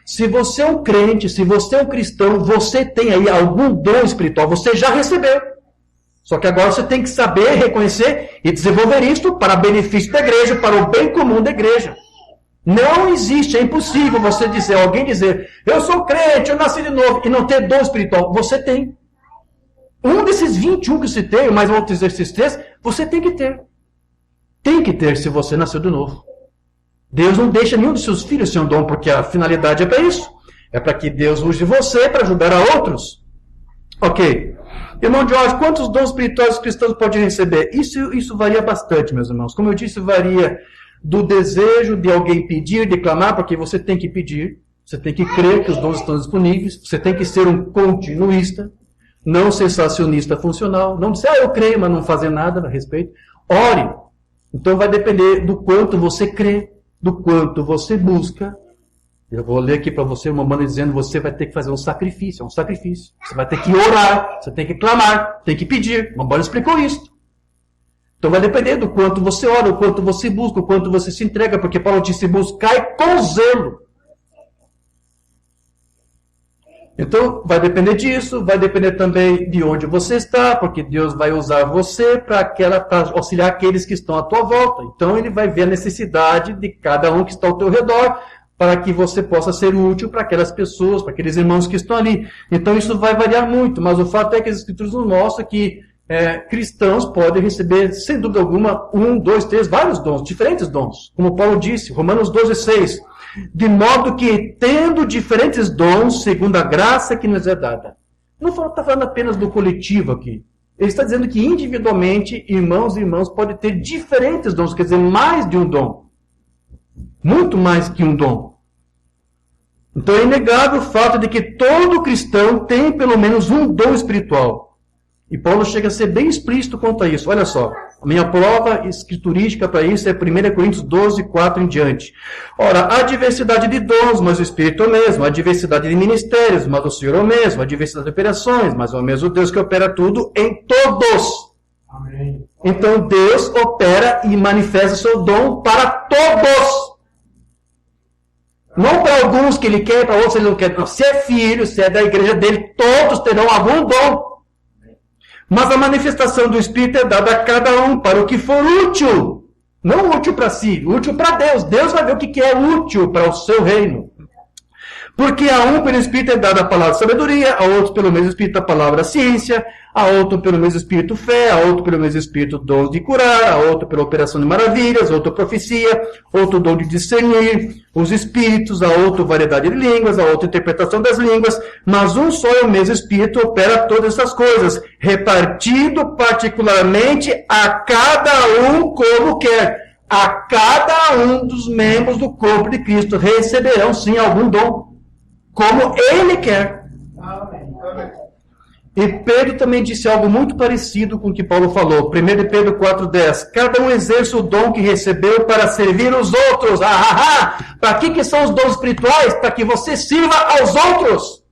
Se você é um crente, se você é um cristão, você tem aí algum dom espiritual, você já recebeu. Só que agora você tem que saber, reconhecer e desenvolver isto para benefício da igreja, para o bem comum da igreja. Não existe, é impossível alguém dizer, eu sou crente, eu nasci de novo, e não ter dom espiritual. Você tem. Um desses 21 que eu citei, mais outros desses 3, você tem que ter. Tem que ter se você nasceu de novo. Deus não deixa nenhum dos seus filhos ser um dom, porque a finalidade é para isso. É para que Deus use você para ajudar a outros. Ok. Irmão Jorge, quantos dons espirituais os cristãos podem receber? Isso varia bastante, meus irmãos. Como eu disse, varia do desejo de alguém pedir, de clamar, porque você tem que pedir. Você tem que crer que os dons estão disponíveis. Você tem que ser um continuista, não sensacionista funcional. Não dizer, eu creio, mas não fazer nada a respeito. Ore. Então vai depender do quanto você crê, do quanto você busca. Eu vou ler aqui para você uma maneira dizendo, você vai ter que fazer um sacrifício. É um sacrifício. Você vai ter que orar, você tem que clamar, tem que pedir. Mamãe explicou isso. Então vai depender do quanto você ora, o quanto você busca, o quanto você se entrega, porque Paulo disse, buscai com zelo. Então, vai depender disso, vai depender também de onde você está, porque Deus vai usar você para auxiliar aqueles que estão à tua volta. Então, Ele vai ver a necessidade de cada um que está ao teu redor, para que você possa ser útil para aquelas pessoas, para aqueles irmãos que estão ali. Então, isso vai variar muito, mas o fato é que as Escrituras nos mostram que cristãos podem receber, sem dúvida alguma, 1, 2, 3, vários dons, diferentes dons. Como Paulo disse, Romanos 12:6. De modo que, tendo diferentes dons, segundo a graça que nos é dada. Não está falando apenas do coletivo aqui. Ele está dizendo que individualmente, irmãos e irmãs podem ter diferentes dons, quer dizer, mais de um dom. Muito mais que um dom. Então é inegável o fato de que todo cristão tem pelo menos um dom espiritual. E Paulo chega a ser bem explícito quanto a isso. Olha só, a minha prova escriturística para isso é 1 Coríntios 12, 4 em diante. Ora, há diversidade de dons, mas o Espírito é o mesmo. Há diversidade de ministérios, mas o Senhor é o mesmo. Há diversidade de operações, mas é o mesmo Deus que opera tudo em todos. Amém. Então Deus opera e manifesta o seu dom para todos. Não para alguns que Ele quer, para outros Ele não quer. Não, se é filho, se é da igreja dele, todos terão algum dom. Mas a manifestação do Espírito é dada a cada um para o que for útil. Não útil para si, útil para Deus. Deus vai ver o que é útil para o seu reino. Porque a um pelo Espírito é dada a palavra sabedoria, a outro pelo mesmo Espírito a palavra ciência, a outro pelo mesmo Espírito fé, a outro pelo mesmo Espírito dons de curar, a outro pela operação de maravilhas, a outro profecia, outro dom de discernir os espíritos, a outro variedade de línguas, a outro interpretação das línguas, mas um só e o mesmo Espírito opera todas essas coisas, repartido particularmente a cada um como quer. A cada um dos membros do corpo de Cristo receberão sim algum dom, como Ele quer. Amém. E Pedro também disse algo muito parecido com o que Paulo falou. 1 Pedro 4,10. Cada um exerce o dom que recebeu para servir os outros. Para que são os dons espirituais? Para que você sirva aos outros.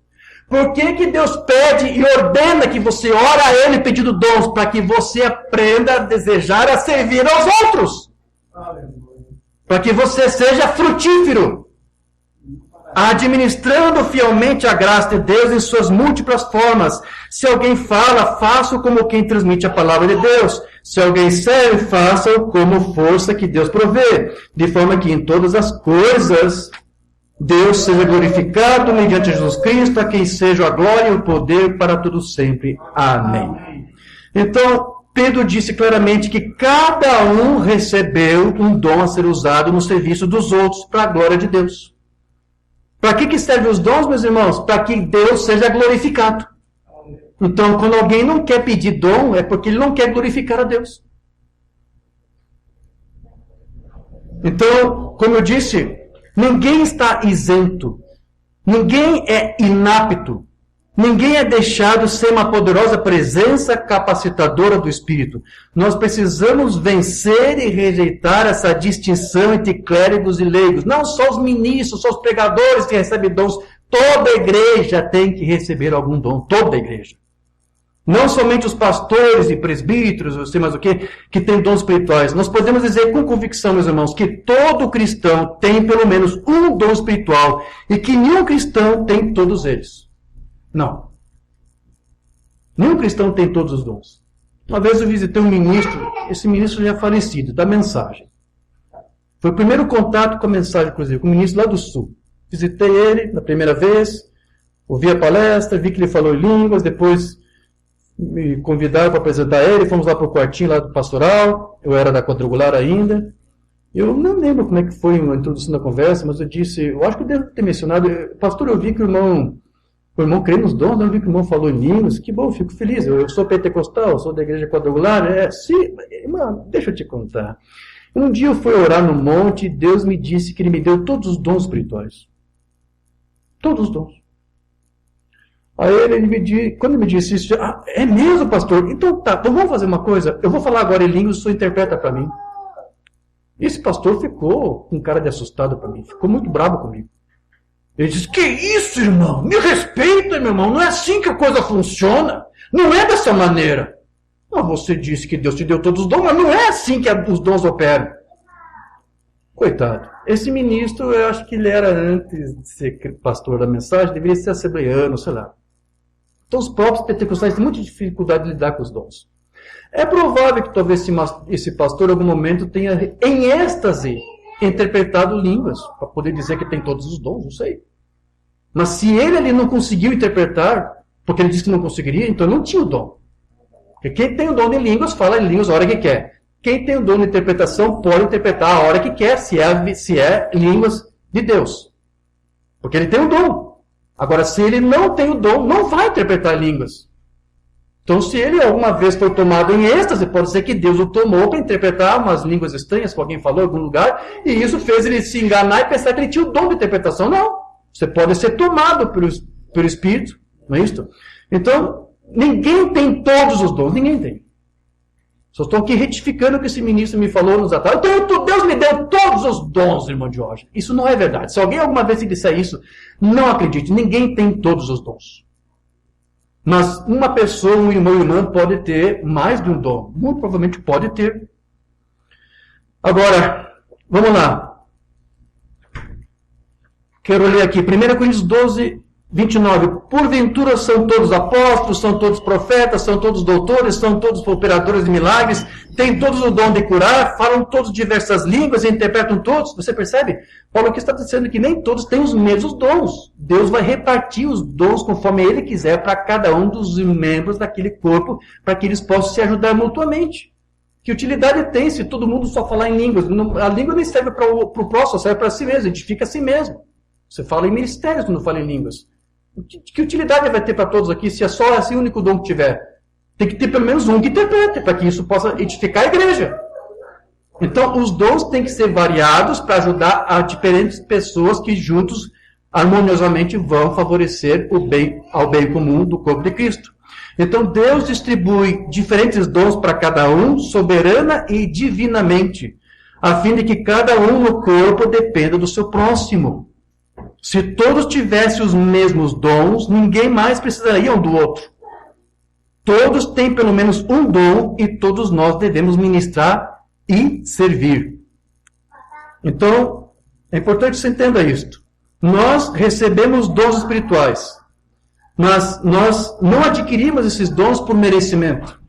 Por que Deus pede e ordena que você ore a Ele pedindo dons? Para que você aprenda a desejar a servir aos outros. Para que você seja frutífero. Administrando fielmente a graça de Deus em suas múltiplas formas. Se alguém fala, faça-o como quem transmite a palavra de Deus. Se alguém serve, faça-o como força que Deus provê. De forma que em todas as coisas Deus seja glorificado mediante Jesus Cristo, a quem seja a glória e o poder para tudo sempre. Amém. Então, Pedro disse claramente que cada um recebeu um dom a ser usado no serviço dos outros para a glória de Deus. Para que servem os dons, meus irmãos? Para que Deus seja glorificado. Então, quando alguém não quer pedir dom, é porque ele não quer glorificar a Deus. Então, como eu disse, ninguém está isento. Ninguém é inapto. Ninguém é deixado sem uma poderosa presença capacitadora do Espírito. Nós precisamos vencer e rejeitar essa distinção entre clérigos e leigos. Não só os ministros, só os pregadores que recebem dons. Toda igreja tem que receber algum dom. Toda igreja. Não somente os pastores e presbíteros, não sei mais o que tem dons espirituais. Nós podemos dizer com convicção, meus irmãos, que todo cristão tem pelo menos um dom espiritual e que nenhum cristão tem todos eles. Não. Nenhum cristão tem todos os dons. Uma vez eu visitei um ministro, esse ministro já é falecido, da mensagem. Foi o primeiro contato com a mensagem, inclusive, com o ministro lá do Sul. Visitei ele na primeira vez, ouvi a palestra, vi que ele falou em línguas, depois me convidaram para apresentar ele, fomos lá para o quartinho lá do pastoral, eu era da quadrangular ainda, Eu não lembro como é que foi a introdução da conversa, mas eu disse, eu acho que eu devo ter mencionado, pastor, eu vi que o irmão crê nos dons, eu vi que o irmão falou em línguas, que bom, fico feliz, eu sou pentecostal, eu sou da igreja quadrangular, sim, irmão, deixa eu te contar. Um dia eu fui orar no monte e Deus me disse que Ele me deu todos os dons espirituais. Todos os dons. Aí quando ele me disse isso, é mesmo, pastor? Então tá, então vamos fazer uma coisa, eu vou falar agora em línguas, o senhor interpreta para mim. Esse pastor ficou com cara de assustado para mim, ficou muito bravo comigo. Ele disse, que isso, irmão? Me respeita, meu irmão, não é assim que a coisa funciona. Não é dessa maneira. Mas você disse que Deus te deu todos os dons, mas não é assim que os dons operam. Coitado. Esse ministro, eu acho que ele era, antes de ser pastor da mensagem, deveria ser assembleiano, sei lá. Então os próprios pentecostais têm muita dificuldade de lidar com os dons. É provável que talvez esse pastor, em algum momento, tenha, em êxtase, interpretado línguas, para poder dizer que tem todos os dons, não sei. Mas se ele ali não conseguiu interpretar, porque ele disse que não conseguiria, então não tinha o dom. Porque quem tem o dom de línguas, fala em línguas a hora que quer. Quem tem o dom de interpretação, pode interpretar a hora que quer, se é línguas de Deus. Porque ele tem o dom. Agora, se ele não tem o dom, não vai interpretar línguas. Então, se ele alguma vez foi tomado em êxtase, pode ser que Deus o tomou para interpretar umas línguas estranhas que alguém falou em algum lugar, e isso fez ele se enganar e pensar que ele tinha o dom de interpretação. Não. Você pode ser tomado pelo Espírito, não é isso? Então, ninguém tem todos os dons, ninguém tem. Só estou aqui retificando o que esse ministro me falou nos atrás. Então, Deus me deu todos os dons, irmão Jorge. Isso não é verdade. Se alguém alguma vez se disser isso, não acredite. Ninguém tem todos os dons. Mas uma pessoa, um irmão ou irmã, pode ter mais de um dom. Muito provavelmente pode ter. Agora, vamos lá. Quero ler aqui. 1 Coríntios 12, 29. Porventura são todos apóstolos, são todos profetas, são todos doutores, são todos operadores de milagres, têm todos o dom de curar, falam todos diversas línguas e interpretam todos. Você percebe? Paulo aqui está dizendo que nem todos têm os mesmos dons. Deus vai repartir os dons conforme Ele quiser para cada um dos membros daquele corpo, para que eles possam se ajudar mutuamente. Que utilidade tem se todo mundo só falar em línguas? A língua nem serve para o próximo, serve para si mesmo, edifica a si mesmo. Você fala em ministérios quando fala em línguas. Que utilidade vai ter para todos aqui se é só esse único dom que tiver? Tem que ter pelo menos um que interprete, para que isso possa edificar a igreja. Então, os dons têm que ser variados para ajudar a diferentes pessoas que juntos, harmoniosamente, vão favorecer ao bem comum do corpo de Cristo. Então, Deus distribui diferentes dons para cada um, soberana e divinamente, a fim de que cada um no corpo dependa do seu próximo. Se todos tivessem os mesmos dons, ninguém mais precisaria um do outro. Todos têm pelo menos um dom e todos nós devemos ministrar e servir. Então, é importante que você entenda isto. Nós recebemos dons espirituais, mas nós não adquirimos esses dons por merecimento.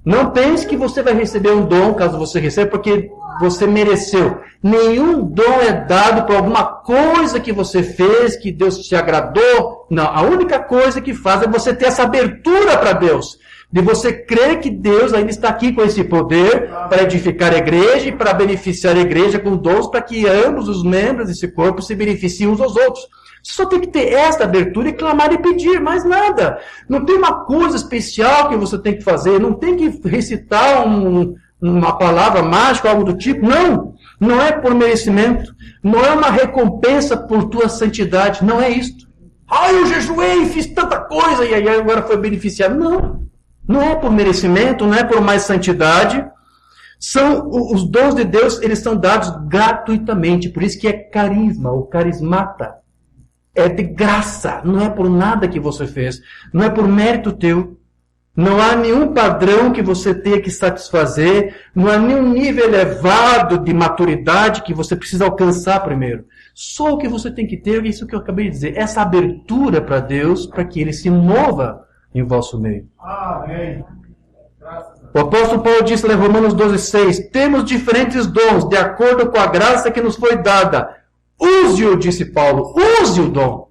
Não pense que você vai receber um dom, caso você receba, porque você mereceu. Nenhum dom é dado por alguma coisa que você fez, que Deus te agradou. Não, a única coisa que faz é você ter essa abertura para Deus. De você crer que Deus ainda está aqui com esse poder para edificar a igreja e para beneficiar a igreja com dons para que ambos os membros desse corpo se beneficiem uns aos outros. Você só tem que ter esta abertura e clamar e pedir, mais nada. Não tem uma coisa especial que você tem que fazer, não tem que recitar uma palavra mágica, algo do tipo. Não, não é por merecimento, não é uma recompensa por tua santidade, não é isto. Eu jejuei, fiz tanta coisa e aí agora foi beneficiado. Não, não é por merecimento, não é por mais santidade. São os dons de Deus, eles são dados gratuitamente, por isso que é carisma, ou carismata. É de graça, não é por nada que você fez, não é por mérito teu. Não há nenhum padrão que você tenha que satisfazer, não há nenhum nível elevado de maturidade que você precisa alcançar primeiro. Só o que você tem que ter é isso que eu acabei de dizer, essa abertura para Deus, para que Ele se mova em vosso meio. Amém. O apóstolo Paulo disse em Romanos 12,6, temos diferentes dons, de acordo com a graça que nos foi dada. Use-o, disse Paulo, use o dom.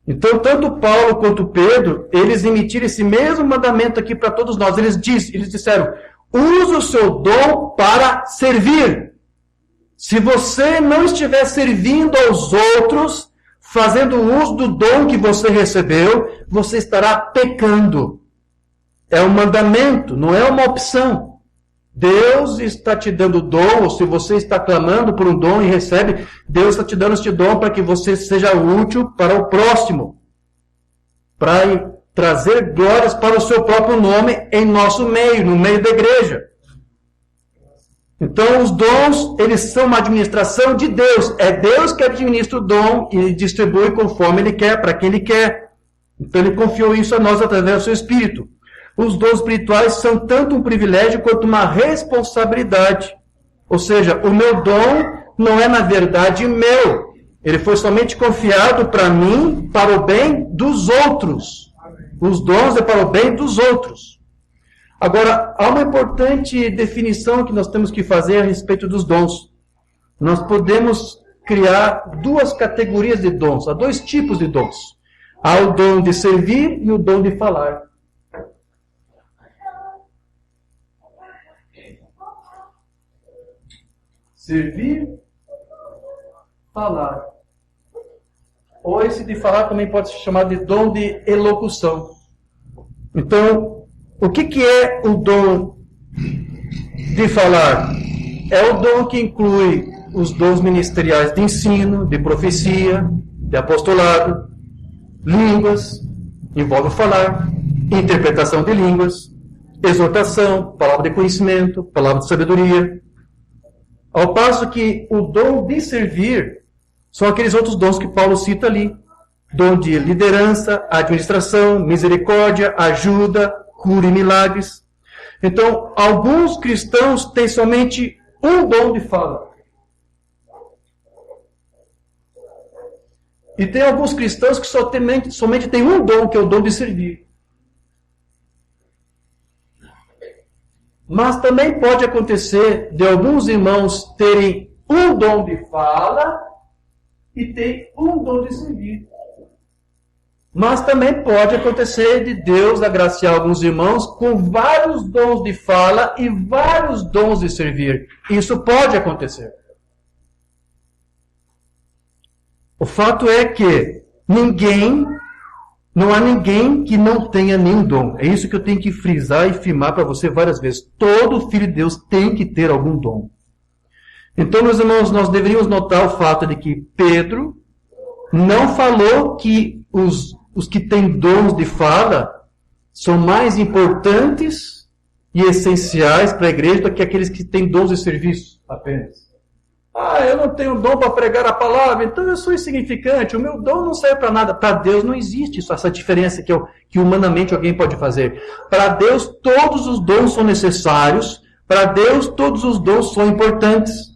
Então, tanto Paulo quanto Pedro, eles emitiram esse mesmo mandamento aqui para todos nós. Eles disseram, use o seu dom para servir. Se você não estiver servindo aos outros, fazendo uso do dom que você recebeu, você estará pecando. É um mandamento, não é uma opção. Deus está te dando dom, ou se você está clamando por um dom e recebe, Deus está te dando este dom para que você seja útil para o próximo. Para trazer glórias para o seu próprio nome em nosso meio, no meio da igreja. Então, os dons, eles são uma administração de Deus. É Deus que administra o dom e distribui conforme Ele quer, para quem Ele quer. Então, Ele confiou isso a nós através do seu Espírito. Os dons espirituais são tanto um privilégio quanto uma responsabilidade. Ou seja, o meu dom não é, na verdade, meu. Ele foi somente confiado para mim, para o bem dos outros. Os dons é para o bem dos outros. Agora, há uma importante definição que nós temos que fazer a respeito dos dons. Nós podemos criar duas categorias de dons, há dois tipos de dons. Há o dom de servir e o dom de falar. Servir, falar. Ou esse de falar também pode ser chamado de dom de elocução. Então, o que é o dom de falar? É o dom que inclui os dons ministeriais de ensino, de profecia, de apostolado, línguas, envolve falar, interpretação de línguas, exortação, palavra de conhecimento, palavra de sabedoria. Ao passo que o dom de servir são aqueles outros dons que Paulo cita ali. Dom de liderança, administração, misericórdia, ajuda, cura e milagres. Então, alguns cristãos têm somente um dom de fala. E tem alguns cristãos que somente têm um dom, que é o dom de servir. Mas também pode acontecer de alguns irmãos terem um dom de fala e ter um dom de servir. Mas também pode acontecer de Deus agraciar alguns irmãos com vários dons de fala e vários dons de servir. Isso pode acontecer. O fato é que não há ninguém que não tenha nenhum dom. É isso que eu tenho que frisar e firmar para você várias vezes. Todo filho de Deus tem que ter algum dom. Então, meus irmãos, nós deveríamos notar o fato de que Pedro não falou que os que têm dons de fala são mais importantes e essenciais para a igreja do que aqueles que têm dons de serviço apenas. Eu não tenho dom para pregar a palavra, então eu sou insignificante, o meu dom não serve para nada. Para Deus não existe essa diferença que humanamente alguém pode fazer. Para Deus todos os dons são necessários, para Deus todos os dons são importantes.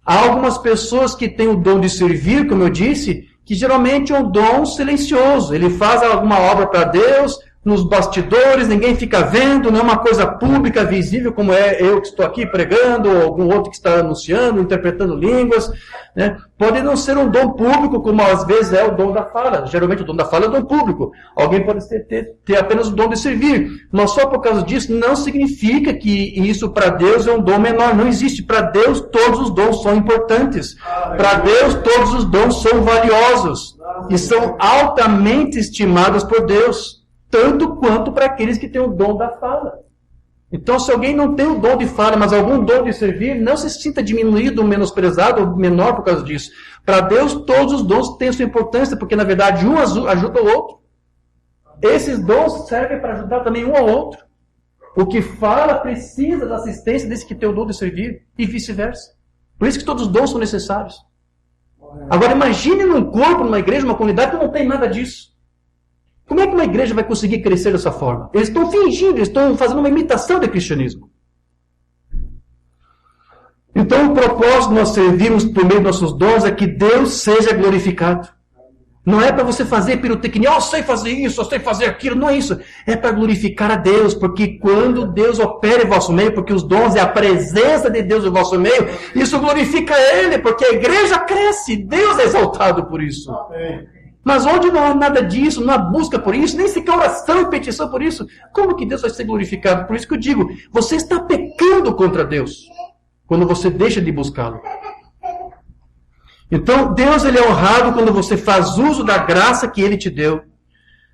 Há algumas pessoas que têm o dom de servir, como eu disse, que geralmente é um dom silencioso. Ele faz alguma obra para Deus, nos bastidores, ninguém fica vendo, não é uma coisa pública, visível, como é eu que estou aqui pregando, ou algum outro que está anunciando, interpretando línguas. Né? Pode não ser um dom público, como às vezes é o dom da fala. Geralmente o dom da fala é o dom público. Alguém pode ter apenas o dom de servir. Mas só por causa disso não significa que isso para Deus é um dom menor. Não existe. Para Deus todos os dons são importantes. Para Deus todos os dons são valiosos. E são altamente estimados por Deus. Tanto quanto para aqueles que têm o dom da fala. Então, se alguém não tem o dom de fala, mas algum dom de servir, não se sinta diminuído, menosprezado ou menor por causa disso. Para Deus, todos os dons têm sua importância, porque, na verdade, um ajuda o outro. Esses dons servem para ajudar também um ao outro. O que fala precisa da assistência desse que tem o dom de servir, e vice-versa. Por isso que todos os dons são necessários. Agora, imagine num corpo, numa igreja, numa comunidade que não tem nada disso. Como é que uma igreja vai conseguir crescer dessa forma? Eles estão fingindo, eles estão fazendo uma imitação do cristianismo. Então, o propósito de nós servirmos por meio dos nossos dons é que Deus seja glorificado. Não é para você fazer pirotecnia, eu sei fazer isso, eu sei fazer aquilo, não é isso. É para glorificar a Deus, porque quando Deus opera em vosso meio, porque os dons é a presença de Deus em vosso meio, isso glorifica Ele, porque a igreja cresce, Deus é exaltado por isso. Amém. Mas onde não há nada disso, não há busca por isso, nem sequer oração e petição por isso, como que Deus vai ser glorificado? Por isso que eu digo, você está pecando contra Deus, quando você deixa de buscá-lo. Então, Deus ele é honrado quando você faz uso da graça que Ele te deu.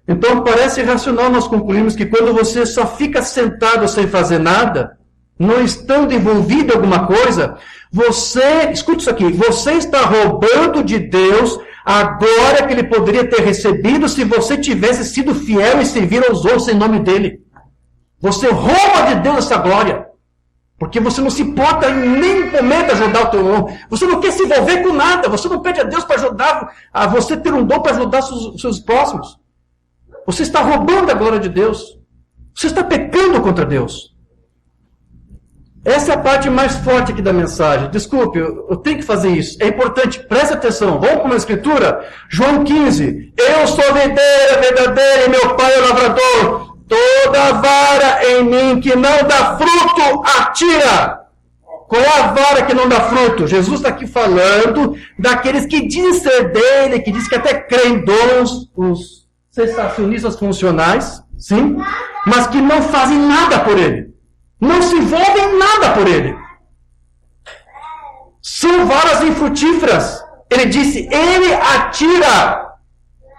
Então, parece racional nós concluirmos que quando você só fica sentado sem fazer nada, não estando envolvido em alguma coisa, você, escute isso aqui, você está roubando de Deus a glória que Ele poderia ter recebido se você tivesse sido fiel e servir aos outros em nome dEle. Você rouba de Deus essa glória. Porque você não se importa em nenhum momento ajudar o teu irmão. Você não quer se envolver com nada. Você não pede a Deus para ajudar, a você ter um dom para ajudar os seus próximos. Você está roubando a glória de Deus. Você está pecando contra Deus. Essa é a parte mais forte aqui da mensagem. Desculpe, eu tenho que fazer isso. É importante, preste atenção. Vamos para a escritura? João 15. Eu sou a videira verdadeira e meu pai é o lavrador. Toda vara em mim que não dá fruto, atira. Qual é a vara que não dá fruto? Jesus está aqui falando daqueles que dizem ser dele, que dizem que até creem dons, os cessacionistas funcionais, sim, mas que não fazem nada por ele. Não se envolvem em nada por ele. São varas infrutíferas. Ele disse, ele atira,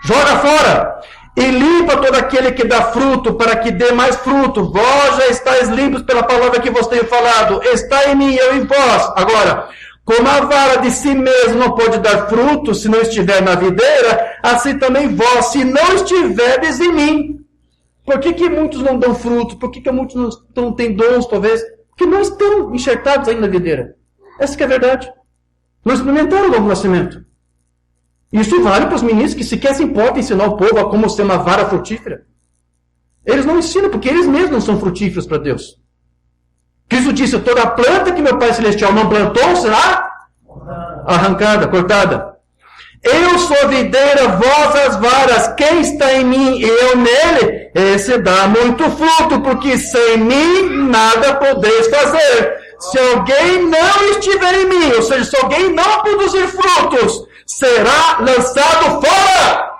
joga fora. E limpa todo aquele que dá fruto, para que dê mais fruto. Vós já estáis limpos pela palavra que vos tenho falado. Está em mim, eu em vós. Agora, como a vara de si mesmo não pode dar fruto, se não estiver na videira, assim também vós, se não estiverdes em mim. Por que muitos não dão fruto? Por que muitos não têm dons, talvez? Porque não estão enxertados ainda na videira. Essa que é a verdade. Não experimentaram o novo nascimento. Isso vale para os ministros que sequer se importam em ensinar o povo a como ser uma vara frutífera. Eles não ensinam, porque eles mesmos não são frutíferos para Deus. Cristo disse, toda planta que meu Pai Celestial não plantou será arrancada, cortada. Eu sou a videira, vós as varas. Quem está em mim e eu nele, esse dá muito fruto, porque sem mim nada podeis fazer. Se alguém não estiver em mim, ou seja, se alguém não produzir frutos, será lançado fora.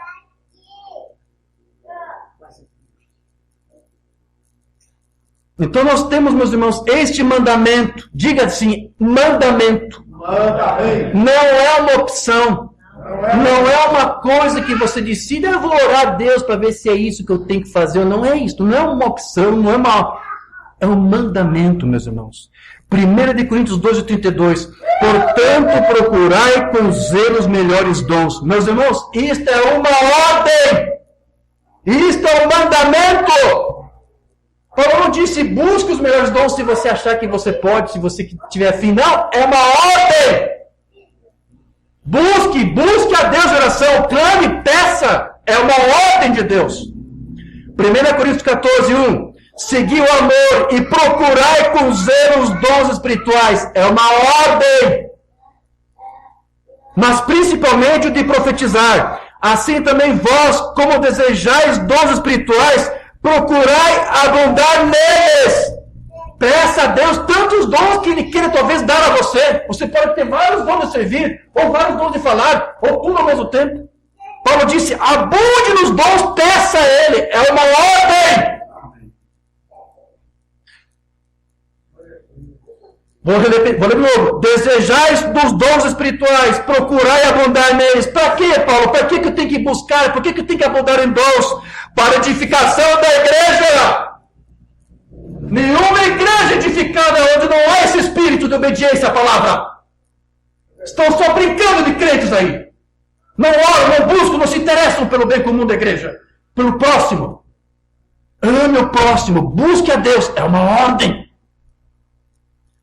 Então nós temos, meus irmãos, este mandamento. Diga assim, mandamento. Não é uma opção. Não é uma coisa que você decide, eu vou orar a Deus para ver se é isso que eu tenho que fazer. Não é isso. Não é uma opção, não é uma... É um mandamento, meus irmãos. 1 Coríntios 12:32. Portanto, procurai com zelo os melhores dons. Meus irmãos, isto é uma ordem. Isto é um mandamento. Paulo não disse, busque os melhores dons se você achar que você pode, se você tiver afim. Não, é uma ordem. Busque a Deus em oração. Clame, peça. É uma ordem de Deus. 1 Coríntios 14:1. Segui o amor e procurai com zelo os dons espirituais. É uma ordem. Mas principalmente o de profetizar. Assim também vós, como desejais dons espirituais, procurai abundar neles. Peça a Deus tantos dons que Ele queira talvez dar a você. Você pode ter vários dons de servir, ou vários dons de falar, ou tudo ao mesmo tempo. Paulo disse, abunde nos dons, peça a Ele. É uma ordem. Vou ler de novo. Desejais dos dons espirituais, procurai abundar neles. Para quê, Paulo? Para que eu tenho que buscar? Por que eu tenho que abundar em dons? Para a edificação da igreja. Nenhuma igreja edificada onde não há esse espírito de obediência à palavra. Estão só brincando de crentes aí. Não oram, não buscam, não se interessam pelo bem comum da igreja. Pelo próximo. Ame o próximo, busque a Deus. É uma ordem.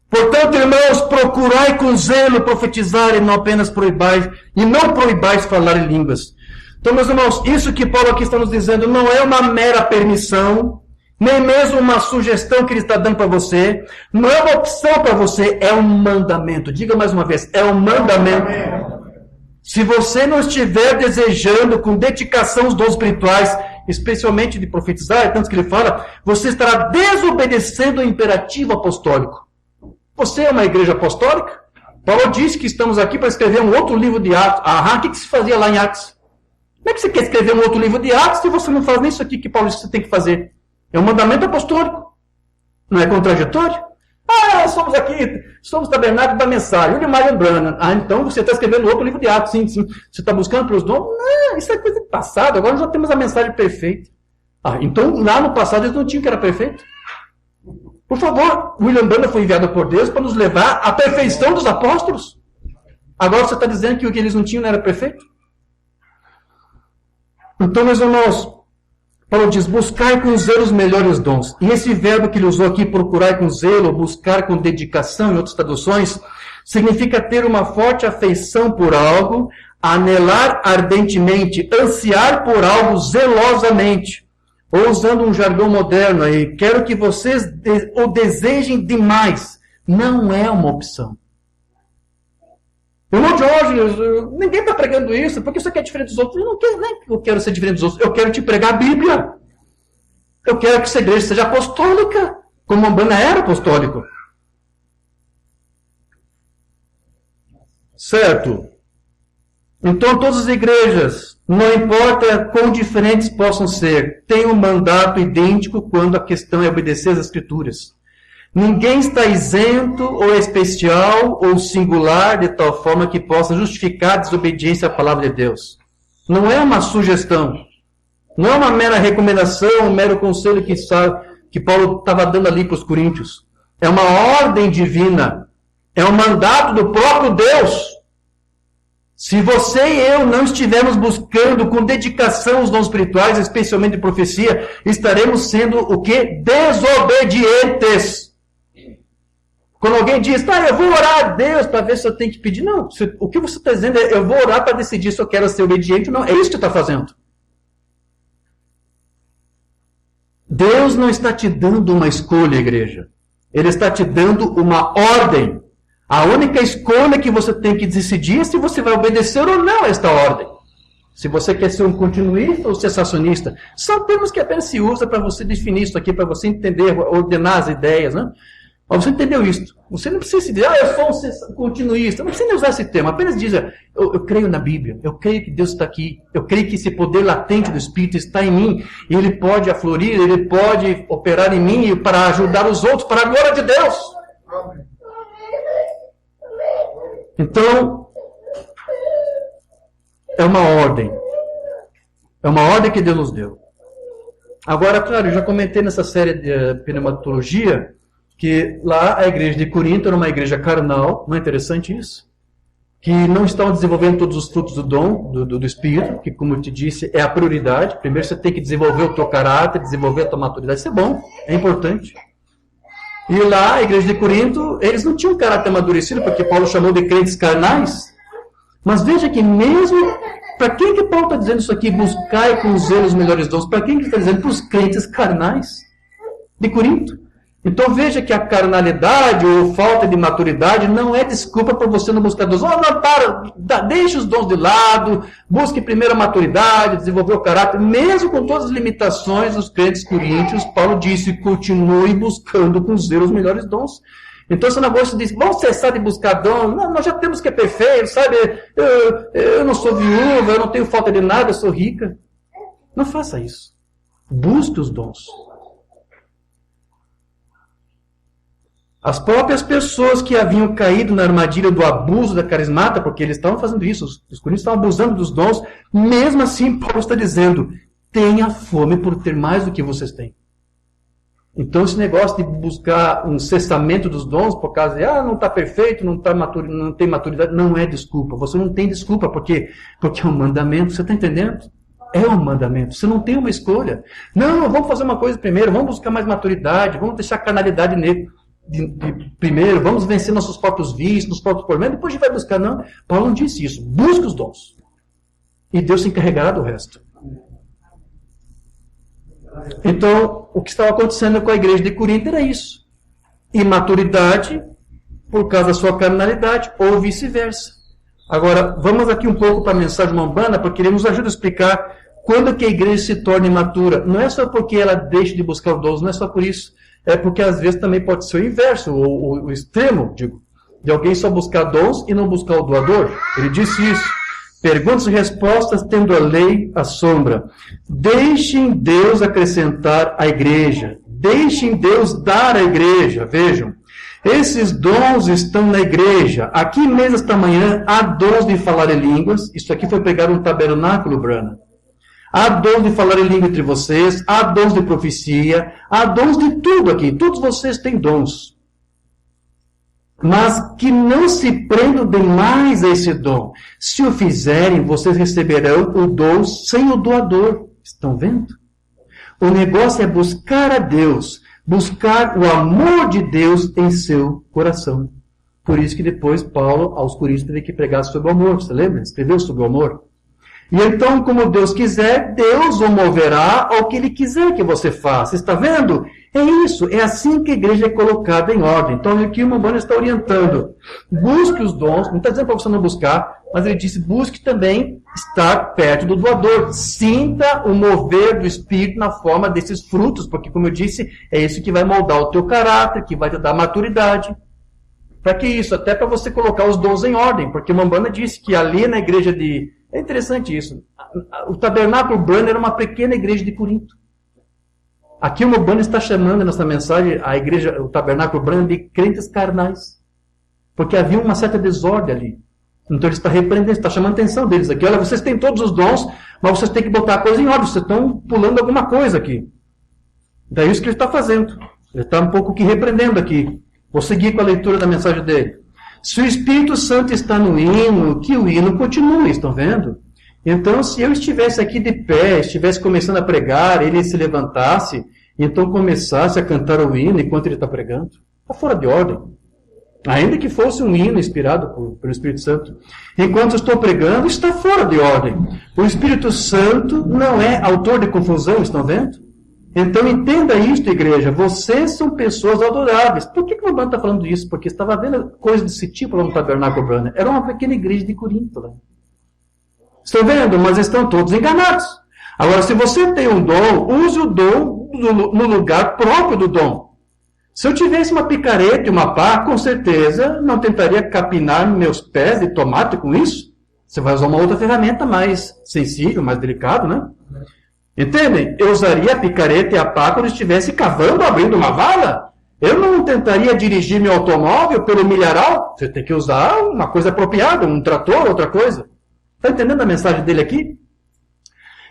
Portanto, irmãos, procurai com zelo profetizar e não apenas proibais, e não proibais falar em línguas. Então, meus irmãos, isso que Paulo aqui está nos dizendo não é uma mera permissão, nem mesmo uma sugestão que ele está dando para você, não é uma opção para você, é um mandamento. Diga mais uma vez, é um mandamento. Se você não estiver desejando com dedicação os dons espirituais, especialmente de profetizar, é tanto que ele fala, você estará desobedecendo o imperativo apostólico. Você é uma igreja apostólica? Paulo disse que estamos aqui para escrever um outro livro de Atos. O que se fazia lá em Atos? Como é que você quer escrever um outro livro de Atos se você não faz nem isso aqui que Paulo disse que você tem que fazer? É um mandamento apostólico. Não é contraditório? Somos tabernáculo da mensagem. William Marion Branham. Então você está escrevendo outro livro de Atos. Sim. Você está buscando pelos dons? Não, isso é coisa do passado. Agora nós já temos a mensagem perfeita. Então lá no passado eles não tinham que era perfeito. Por favor, William Branham foi enviado por Deus para nos levar à perfeição dos apóstolos. Agora você está dizendo que o que eles não tinham não era perfeito? Então, meus irmãos, Paulo diz, buscar com zelo os melhores dons. E esse verbo que ele usou aqui, procurar com zelo, buscar com dedicação, em outras traduções, significa ter uma forte afeição por algo, anelar ardentemente, ansiar por algo zelosamente. Ou usando um jargão moderno aí, quero que vocês o desejem demais. Não é uma opção. Irmão Jorge, ninguém está pregando isso, porque você quer diferente dos outros. Eu não quero, nem que eu quero ser diferente dos outros, eu quero te pregar a Bíblia. Eu quero que essa igreja seja apostólica, como a Umbanda era apostólico. Certo? Então todas as igrejas, não importa quão diferentes possam ser, têm um mandato idêntico quando a questão é obedecer às Escrituras. Ninguém está isento ou especial ou singular de tal forma que possa justificar a desobediência à palavra de Deus. Não é uma sugestão. Não é uma mera recomendação, um mero conselho que Paulo estava dando ali para os coríntios. É uma ordem divina. É um mandato do próprio Deus. Se você e eu não estivermos buscando com dedicação os dons espirituais, especialmente de profecia, estaremos sendo o quê? Desobedientes. Quando alguém diz, eu vou orar a Deus para ver se eu tenho que pedir. Não, o que você está dizendo é, eu vou orar para decidir se eu quero ser obediente ou não. É isso que você está fazendo. Deus não está te dando uma escolha, igreja. Ele está te dando uma ordem. A única escolha que você tem que decidir é se você vai obedecer ou não a esta ordem. Se você quer ser um continuista ou cessacionista. São termos que apenas se usa para você definir isso aqui, para você entender, ordenar as ideias, né? Mas você entendeu isso. Você não precisa dizer, eu sou um continuista. Não precisa usar esse termo. Apenas diz, eu creio na Bíblia. Eu creio que Deus está aqui. Eu creio que esse poder latente do Espírito está em mim. E ele pode aflorir, ele pode operar em mim para ajudar os outros, para a glória de Deus. Então, é uma ordem. É uma ordem que Deus nos deu. Agora, claro, eu já comentei nessa série de pneumatologia que lá a igreja de Corinto era uma igreja carnal, não é interessante isso? Que não estão desenvolvendo todos os frutos do dom, do Espírito, que como eu te disse, é a prioridade. Primeiro você tem que desenvolver o teu caráter, desenvolver a tua maturidade, isso é bom, é importante. E lá, a igreja de Corinto, eles não tinham caráter amadurecido, porque Paulo chamou de crentes carnais. Mas veja que mesmo, para quem que Paulo está dizendo isso aqui, buscai com zelo os melhores dons? Para quem que ele está dizendo? Para os crentes carnais de Corinto. Então veja que a carnalidade ou falta de maturidade não é desculpa para você não buscar dons. Deixe os dons de lado, busque primeiro a maturidade, desenvolver o caráter. Mesmo com todas as limitações dos crentes coríntios, Paulo disse, continue buscando com zelo os melhores dons. Então esse negócio diz, vamos cessar de buscar dons, não, nós já temos que é perfeito, sabe? Eu não sou viúva, eu não tenho falta de nada, eu sou rica. Não faça isso. Busque os dons. As próprias pessoas que haviam caído na armadilha do abuso da carismata, porque eles estavam fazendo isso, os coríntios estavam abusando dos dons, mesmo assim Paulo está dizendo, tenha fome por ter mais do que vocês têm. Então esse negócio de buscar um cessamento dos dons, por causa de, não está perfeito, não tem maturidade, não é desculpa. Você não tem desculpa, porque é um mandamento, você está entendendo? É um mandamento, você não tem uma escolha. Não, vamos fazer uma coisa primeiro, vamos buscar mais maturidade, vamos deixar a carnalidade nele. Primeiro, vamos vencer nossos próprios vícios, nossos próprios problemas, depois a gente vai buscar. Não, Paulo não disse isso. Busque os dons. E Deus se encarregará do resto. Então, o que estava acontecendo com a igreja de Corinto era isso. Imaturidade por causa da sua carnalidade, ou vice-versa. Agora, vamos aqui um pouco para a mensagem de Umbanda, porque ele nos ajuda a explicar quando que a igreja se torna imatura. Não é só porque ela deixa de buscar os dons, não é só por isso. É porque às vezes também pode ser o inverso, o extremo, digo, de alguém só buscar dons e não buscar o doador. Ele disse isso. Perguntas e respostas, tendo a lei à sombra. Deixem Deus acrescentar à igreja. Deixem Deus dar à igreja. Vejam. Esses dons estão na igreja. Aqui mesmo esta manhã há dons de falar em línguas. Isso aqui foi pegar um tabernáculo, Brana. Há dons de falar em língua entre vocês, há dons de profecia, há dons de tudo aqui. Todos vocês têm dons. Mas que não se prendam demais a esse dom. Se o fizerem, vocês receberão o dom sem o doador. Estão vendo? O negócio é buscar a Deus, buscar o amor de Deus em seu coração. Por isso que depois Paulo, aos Coríntios, teve que pregar sobre o amor. Você lembra? Escreveu sobre o amor. E então, como Deus quiser, Deus o moverá ao que Ele quiser que você faça. Está vendo? É isso. É assim que a igreja é colocada em ordem. Então, aqui o Mambana está orientando. Busque os dons. Não está dizendo para você não buscar, mas ele disse, busque também estar perto do doador. Sinta o mover do Espírito na forma desses frutos, porque, como eu disse, é isso que vai moldar o teu caráter, que vai te dar maturidade. Para que isso? Até para você colocar os dons em ordem, porque o Mambana disse que ali na igreja de... É interessante isso. O tabernáculo Brana era uma pequena igreja de Corinto. Aqui o Mambana está chamando nessa mensagem a igreja, o tabernáculo Brana, de crentes carnais. Porque havia uma certa desordem ali. Então ele está repreendendo, está chamando a atenção deles aqui. Olha, vocês têm todos os dons, mas vocês têm que botar a coisa em ordem. Vocês estão pulando alguma coisa aqui. Daí isso que ele está fazendo. Ele está um pouco que repreendendo aqui. Vou seguir com a leitura da mensagem dele. Se o Espírito Santo está no hino, que o hino continue, estão vendo? Então, se eu estivesse aqui de pé, estivesse começando a pregar, ele se levantasse, então começasse a cantar o hino enquanto ele está pregando, está fora de ordem. Ainda que fosse um hino inspirado pelo Espírito Santo. Enquanto eu estou pregando, está fora de ordem. O Espírito Santo não é autor de confusão, estão vendo? Então entenda isto, igreja. Vocês são pessoas adoráveis. Por que o Mambana está falando isso? Porque estava vendo coisas desse tipo lá no Tabernáculo Brana. Era uma pequena igreja de Corinto. Né? Estão vendo? Mas estão todos enganados. Agora, se você tem um dom, use o dom no lugar próprio do dom. Se eu tivesse uma picareta e uma pá, com certeza não tentaria capinar meus pés de tomate com isso. Você vai usar uma outra ferramenta mais sensível, mais delicada, né? Entendem? Eu usaria a picareta e a pá quando estivesse cavando, abrindo uma vala. Eu não tentaria dirigir meu automóvel pelo milharal. Você tem que usar uma coisa apropriada, um trator, outra coisa. Está entendendo a mensagem dele aqui?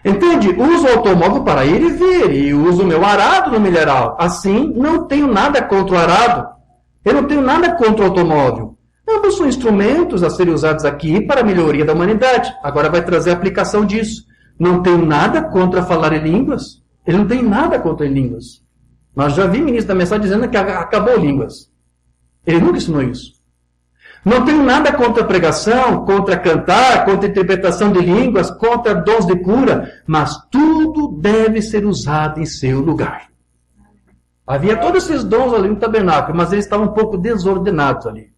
Entende? Uso o automóvel para ir e vir. E uso o meu arado no milharal. Assim, não tenho nada contra o arado. Eu não tenho nada contra o automóvel. Ambos são instrumentos a serem usados aqui para a melhoria da humanidade. Agora vai trazer a aplicação disso. Não tenho nada contra falar em línguas. Ele não tem nada contra em línguas. Nós já vimos início da mensagem dizendo que acabou línguas. Ele nunca ensinou isso. Não tenho nada contra a pregação, contra cantar, contra a interpretação de línguas, contra dons de cura, mas tudo deve ser usado em seu lugar. Havia todos esses dons ali no tabernáculo, mas eles estavam um pouco desordenados ali.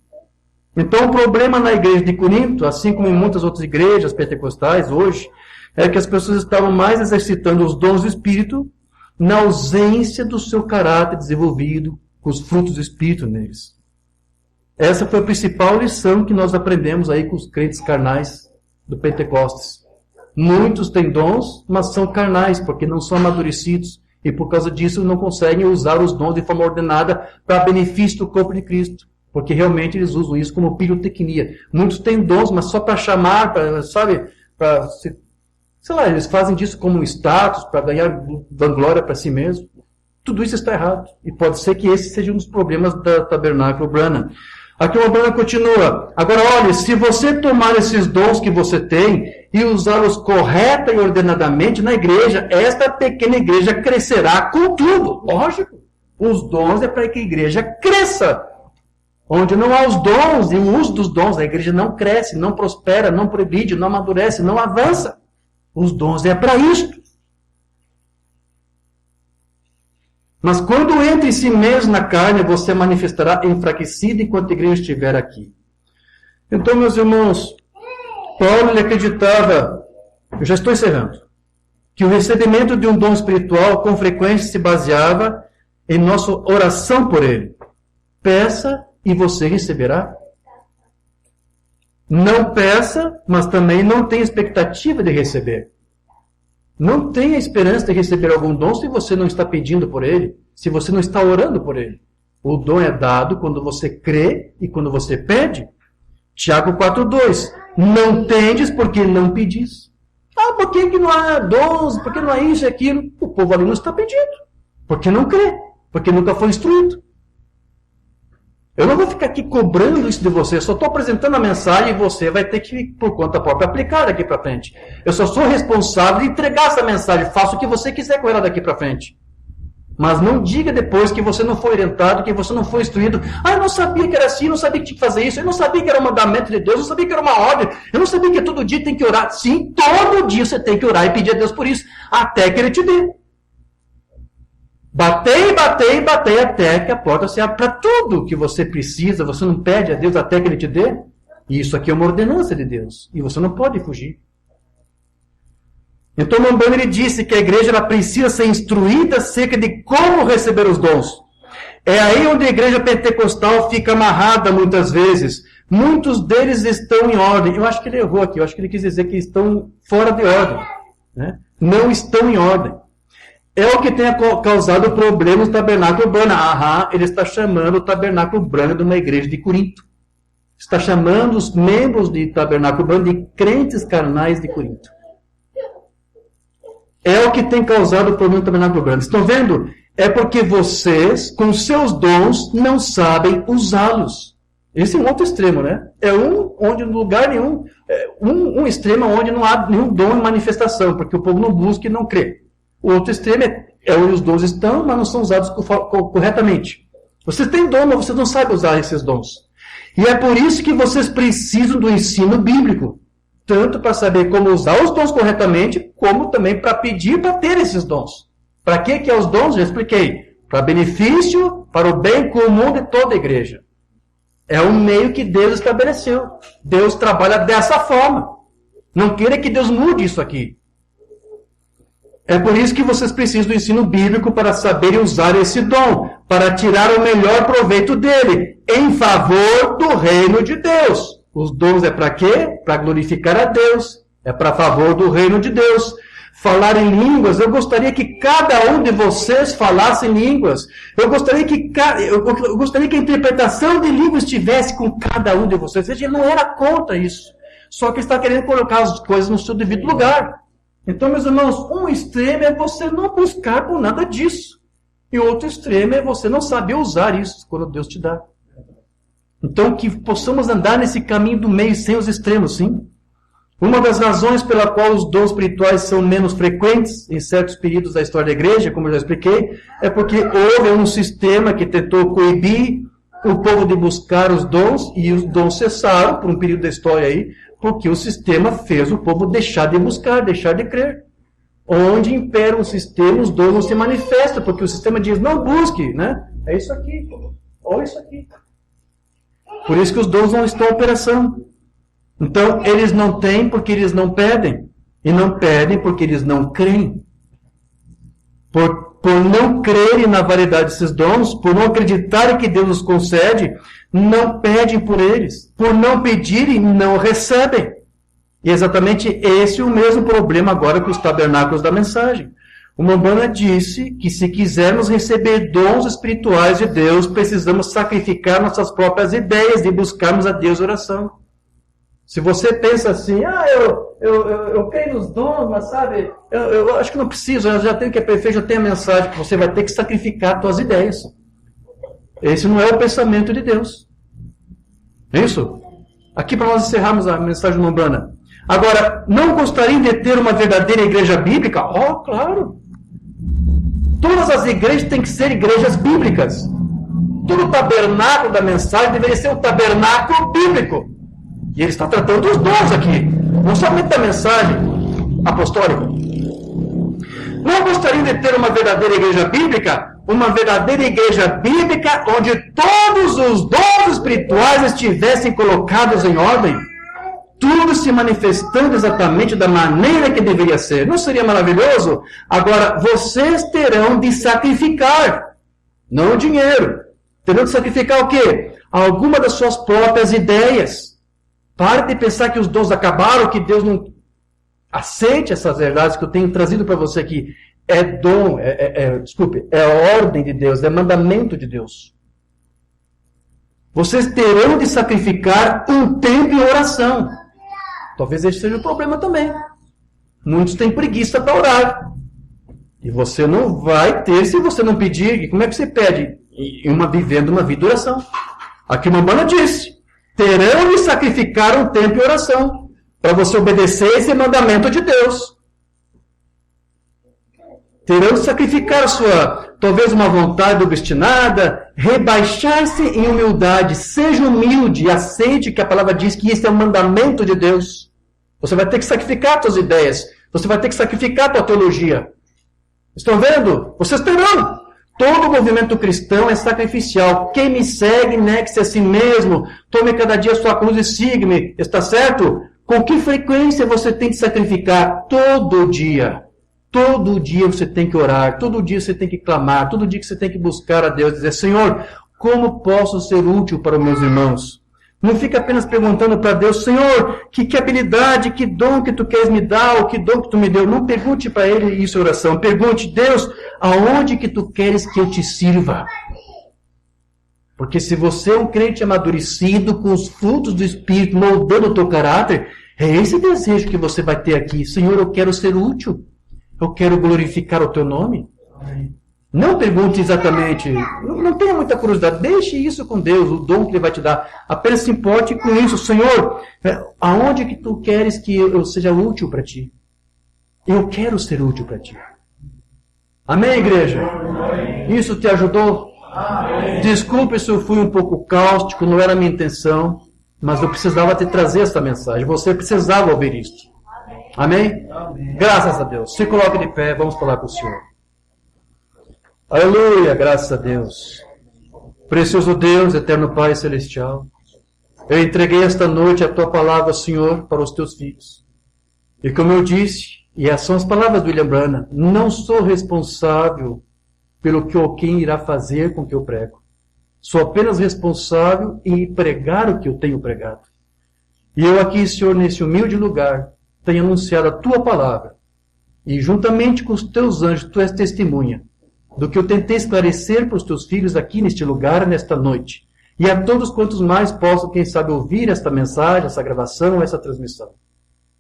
Então o problema na igreja de Corinto, assim como em muitas outras igrejas pentecostais hoje, é que as pessoas estavam mais exercitando os dons do Espírito na ausência do seu caráter desenvolvido, com os frutos do Espírito neles. Essa foi a principal lição que nós aprendemos aí com os crentes carnais do Pentecostes. Muitos têm dons, mas são carnais, porque não são amadurecidos, e por causa disso não conseguem usar os dons de forma ordenada para benefício do corpo de Cristo, porque realmente eles usam isso como pirotecnia. Muitos têm dons, mas só para chamar, eles fazem disso como um status, para ganhar vanglória para si mesmo. Tudo isso está errado. E pode ser que esse seja um dos problemas da Tabernáculo Brana. Aqui o Brana continua. Agora, olha, se você tomar esses dons que você tem e usá-los correta e ordenadamente na igreja, esta pequena igreja crescerá com tudo. Lógico. Os dons é para que a igreja cresça. Onde não há os dons e o uso dos dons, a igreja não cresce, não prospera, não progride, não amadurece, não avança. Os dons é para isto. Mas quando entra em si mesmo na carne, você manifestará enfraquecido enquanto a igreja estiver aqui. Então, meus irmãos, Paulo ele acreditava, eu já estou encerrando, que o recebimento de um dom espiritual com frequência se baseava em nossa oração por ele. Peça e você receberá. Não peça, mas também não tenha expectativa de receber. Não tenha esperança de receber algum dom se você não está pedindo por ele, se você não está orando por ele. O dom é dado quando você crê e quando você pede. Tiago 4,2. Não tendes porque não pedis. Por que não há dons? Por que não há isso e aquilo? O povo ali não está pedindo. Porque não crê. Porque nunca foi instruído. Eu não vou ficar aqui cobrando isso de você. Eu só estou apresentando a mensagem e você vai ter que, por conta própria, aplicar daqui para frente. Eu só sou responsável de entregar essa mensagem. Faça o que você quiser com ela daqui para frente. Mas não diga depois que você não foi orientado, que você não foi instruído. Eu não sabia que era assim, não sabia que tinha que fazer isso, eu não sabia que era um mandamento de Deus, eu não sabia que era uma ordem, eu não sabia que todo dia tem que orar. Sim, todo dia você tem que orar e pedir a Deus por isso, até que Ele te dê. Batei, batei, batei, até que a porta se abre para tudo que você precisa. Você não pede a Deus até que Ele te dê? E isso aqui é uma ordenança de Deus, e você não pode fugir. Então, Mambana, ele disse que a igreja ela precisa ser instruída acerca de como receber os dons. É aí onde a igreja pentecostal fica amarrada muitas vezes. Muitos deles estão em ordem. Eu acho que ele errou aqui. Eu acho que ele quis dizer que estão fora de ordem. Né? Não estão em ordem. É o que tem causado problemas no tabernáculo urbano. Ele está chamando o tabernáculo urbano de uma igreja de Corinto. Está chamando os membros do tabernáculo urbano de crentes carnais de Corinto. É o que tem causado o problema do tabernáculo urbano. Estão vendo? É porque vocês, com seus dons, não sabem usá-los. Esse é um outro extremo, né? É onde no lugar nenhum, um extremo onde não há nenhum dom em manifestação, porque o povo não busca e não crê. O outro extremo é onde os dons estão, mas não são usados corretamente. Vocês têm dom, mas vocês não sabem usar esses dons. E é por isso que vocês precisam do ensino bíblico. Tanto para saber como usar os dons corretamente, como também para pedir para ter esses dons. Para que é os dons? Já expliquei. Para benefício, para o bem comum de toda a igreja. É um meio que Deus estabeleceu. Deus trabalha dessa forma. Não queira que Deus mude isso aqui. É por isso que vocês precisam do ensino bíblico para saberem usar esse dom, para tirar o melhor proveito dele, em favor do reino de Deus. Os dons é para quê? Para glorificar a Deus. É para favor do reino de Deus. Falar em línguas, eu gostaria que cada um de vocês falasse em línguas. Eu gostaria que a interpretação de línguas estivesse com cada um de vocês. Ele não era contra isso. Só que está querendo colocar as coisas no seu devido lugar. Então, meus irmãos, um extremo é você não buscar por nada disso. E outro extremo é você não saber usar isso quando Deus te dá. Então, que possamos andar nesse caminho do meio sem os extremos, sim. Uma das razões pela qual os dons espirituais são menos frequentes em certos períodos da história da igreja, como eu já expliquei, é porque houve um sistema que tentou coibir o povo de buscar os dons, e os dons cessaram por um período da história aí, porque o sistema fez o povo deixar de buscar, deixar de crer. Onde impera o sistema, os dons não se manifestam, porque o sistema diz, não busque, né? É isso aqui, ou isso aqui. Por isso que os dons não estão em operação. Então, eles não têm porque eles não pedem. E não pedem porque eles não creem. Por não crerem na validade desses dons, por não acreditarem que Deus os concede, não pedem por eles. Por não pedirem, não recebem. E exatamente esse é o mesmo problema agora com os tabernáculos da mensagem. O Mambana disse que se quisermos receber dons espirituais de Deus, precisamos sacrificar nossas próprias ideias e buscarmos a Deus em oração. Se você pensa assim, eu creio nos dons, mas sabe, eu acho que não preciso, eu já tenho que é perfeito, já tenho a mensagem, que você vai ter que sacrificar as suas ideias. Esse não é o pensamento de Deus. É isso? Aqui para nós encerrarmos a mensagem do Mambana. Agora, não gostariam de ter uma verdadeira igreja bíblica? Claro! Todas as igrejas têm que ser igrejas bíblicas. Todo o tabernáculo da mensagem deveria ser um tabernáculo bíblico. E ele está tratando dos dons aqui, não somente da mensagem apostólica. Não gostariam de ter uma verdadeira igreja bíblica? Uma verdadeira igreja bíblica onde todos os dons espirituais estivessem colocados em ordem? Tudo se manifestando exatamente da maneira que deveria ser. Não seria maravilhoso? Agora, vocês terão de sacrificar, não o dinheiro. Terão de sacrificar o quê? Alguma das suas próprias ideias. Pare de pensar que os dons acabaram, que Deus não aceite essas verdades que eu tenho trazido para você aqui. É dom, é ordem de Deus, é mandamento de Deus. vocês terão de sacrificar um tempo em oração. Talvez esse seja o problema também. Muitos têm preguiça para orar. E você não vai ter se você não pedir. E como é que você pede? Vivendo uma vida de oração. Aqui uma banda disse: terão de sacrificar um tempo em oração para você obedecer esse mandamento de Deus. Terão de sacrificar talvez uma vontade obstinada, rebaixar-se em humildade. Seja humilde e aceite que a palavra diz que esse é o mandamento de Deus. Você vai ter que sacrificar suas ideias. Você vai ter que sacrificar tua teologia. Estão vendo? Vocês terão. Todo o movimento cristão é sacrificial. Quem me segue, negue-se a si mesmo. Tome cada dia a sua cruz e siga-me. Está certo? Com que frequência você tem que sacrificar? Todo dia. Todo dia você tem que orar. Todo dia você tem que clamar. Todo dia que você tem que buscar a Deus. Dizer: Senhor, como posso ser útil para os meus irmãos? Não fica apenas perguntando para Deus: Senhor, que habilidade, que dom que tu queres me dar, ou que dom que tu me deu. Não pergunte para Ele isso em oração. Pergunte: Deus, aonde que tu queres que eu te sirva? Porque se você é um crente amadurecido, com os frutos do Espírito moldando o teu caráter, é esse desejo que você vai ter aqui. Senhor, eu quero ser útil. Eu quero glorificar o teu nome. Não pergunte exatamente, não tenha muita curiosidade, deixe isso com Deus, o dom que Ele vai te dar. Apenas se importe com isso. Senhor, aonde que tu queres que eu seja útil para ti? Eu quero ser útil para ti. Amém, igreja? Isso te ajudou? Desculpe se eu fui um pouco cáustico, não era a minha intenção, mas eu precisava te trazer essa mensagem. Você precisava ouvir isso. Amém? Graças a Deus. Se coloque de pé, vamos falar com o Senhor. Aleluia, graças a Deus. Precioso Deus, eterno Pai Celestial, eu entreguei esta noite a Tua palavra, Senhor, para os Teus filhos. E como eu disse, e essas são as palavras do William Branham, não sou responsável pelo que ou quem irá fazer com o que eu prego. Sou apenas responsável em pregar o que eu tenho pregado. E eu aqui, Senhor, nesse humilde lugar, tenho anunciado a Tua palavra. E juntamente com os Teus anjos, Tu és testemunha do que eu tentei esclarecer para os Teus filhos aqui neste lugar, nesta noite. E a todos quantos mais possam, quem sabe, ouvir esta mensagem, essa gravação, essa transmissão.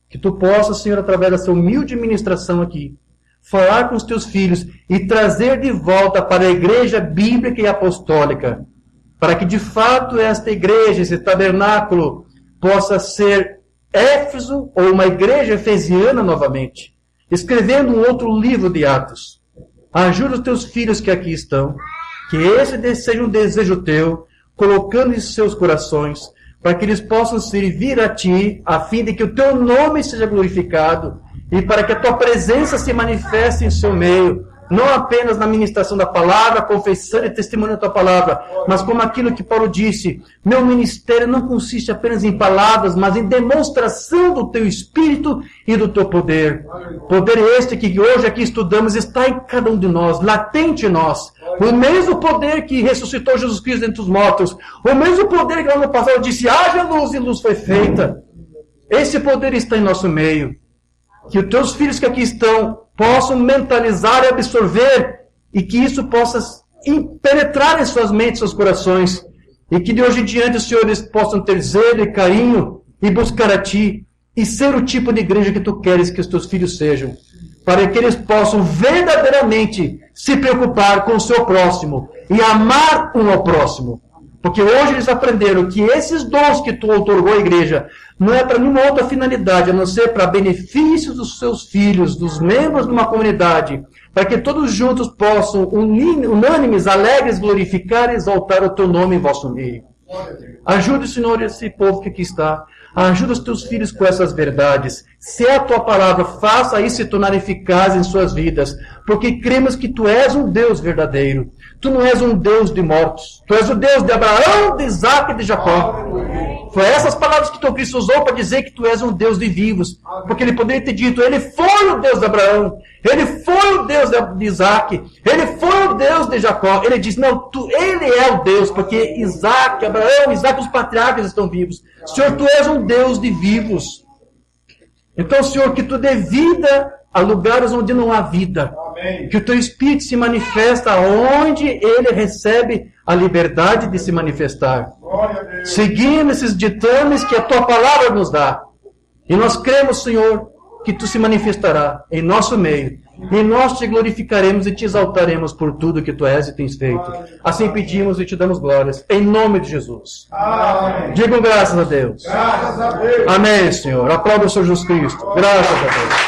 Que Tu possas, Senhor, através dessa humilde ministração aqui, falar com os Teus filhos e trazer de volta para a igreja bíblica e apostólica, para que de fato esta igreja, esse tabernáculo, possa ser Éfeso ou uma igreja efesiana novamente, escrevendo um outro livro de Atos. Ajuda os Teus filhos que aqui estão, que esse seja um desejo Teu, colocando em seus corações, para que eles possam servir a Ti, a fim de que o Teu nome seja glorificado, e para que a Tua presença se manifeste em seu meio, não apenas na ministração da palavra, confessando e testemunhando a Tua palavra, mas como aquilo que Paulo disse: meu ministério não consiste apenas em palavras, mas em demonstração do Teu Espírito e do Teu poder. Poder este que hoje aqui estudamos está em cada um de nós, latente em nós. O mesmo poder que ressuscitou Jesus Cristo dentre os mortos, o mesmo poder que lá no passado disse: haja luz, e luz foi feita. Esse poder está em nosso meio. Que os Teus filhos que aqui estão possam mentalizar e absorver, e que isso possa penetrar em suas mentes, seus corações, e que de hoje em diante os senhores possam ter zelo e carinho, e buscar a Ti, e ser o tipo de igreja que Tu queres que os Teus filhos sejam, para que eles possam verdadeiramente se preocupar com o seu próximo, e amar um ao próximo. Porque hoje eles aprenderam que esses dons que Tu outorgou à igreja não é para nenhuma outra finalidade, a não ser para benefícios dos seus filhos, dos membros de uma comunidade, para que todos juntos possam, unânimes, alegres, glorificar e exaltar o Teu nome em vosso meio. Ajude, Senhor, esse povo que aqui está. Ajuda os Teus filhos com essas verdades. Se a Tua palavra, faça isso se tornar eficaz em suas vidas, porque cremos que Tu és um Deus verdadeiro. Tu não és um Deus de mortos. Tu és o Deus de Abraão, de Isaac e de Jacó. Foi essas palavras que Teu Cristo usou para dizer que Tu és um Deus de vivos. Porque Ele poderia ter dito: Ele foi o Deus de Abraão, Ele foi o Deus de Isaac, Ele foi o Deus de Jacó. Ele diz: não, Ele é o Deus, porque Isaac, Abraão, Isaac, os patriarcas estão vivos. Senhor, Tu és um Deus de vivos. Então, Senhor, que Tu dê vida a lugares onde não há vida. Amém. Que o Teu Espírito se manifesta onde Ele recebe a liberdade de se manifestar. Glória a Deus. Seguindo esses ditames que a tua palavra nos dá. E nós cremos, Senhor, que tu se manifestará em nosso meio. E nós te glorificaremos e te exaltaremos por tudo que tu és e tens feito. Assim pedimos e te damos glórias. Em nome de Jesus. Amém. Digam graças a Deus. Graças a Deus. Amém, Senhor. Aplauda o Senhor Jesus Cristo. Graças a Deus.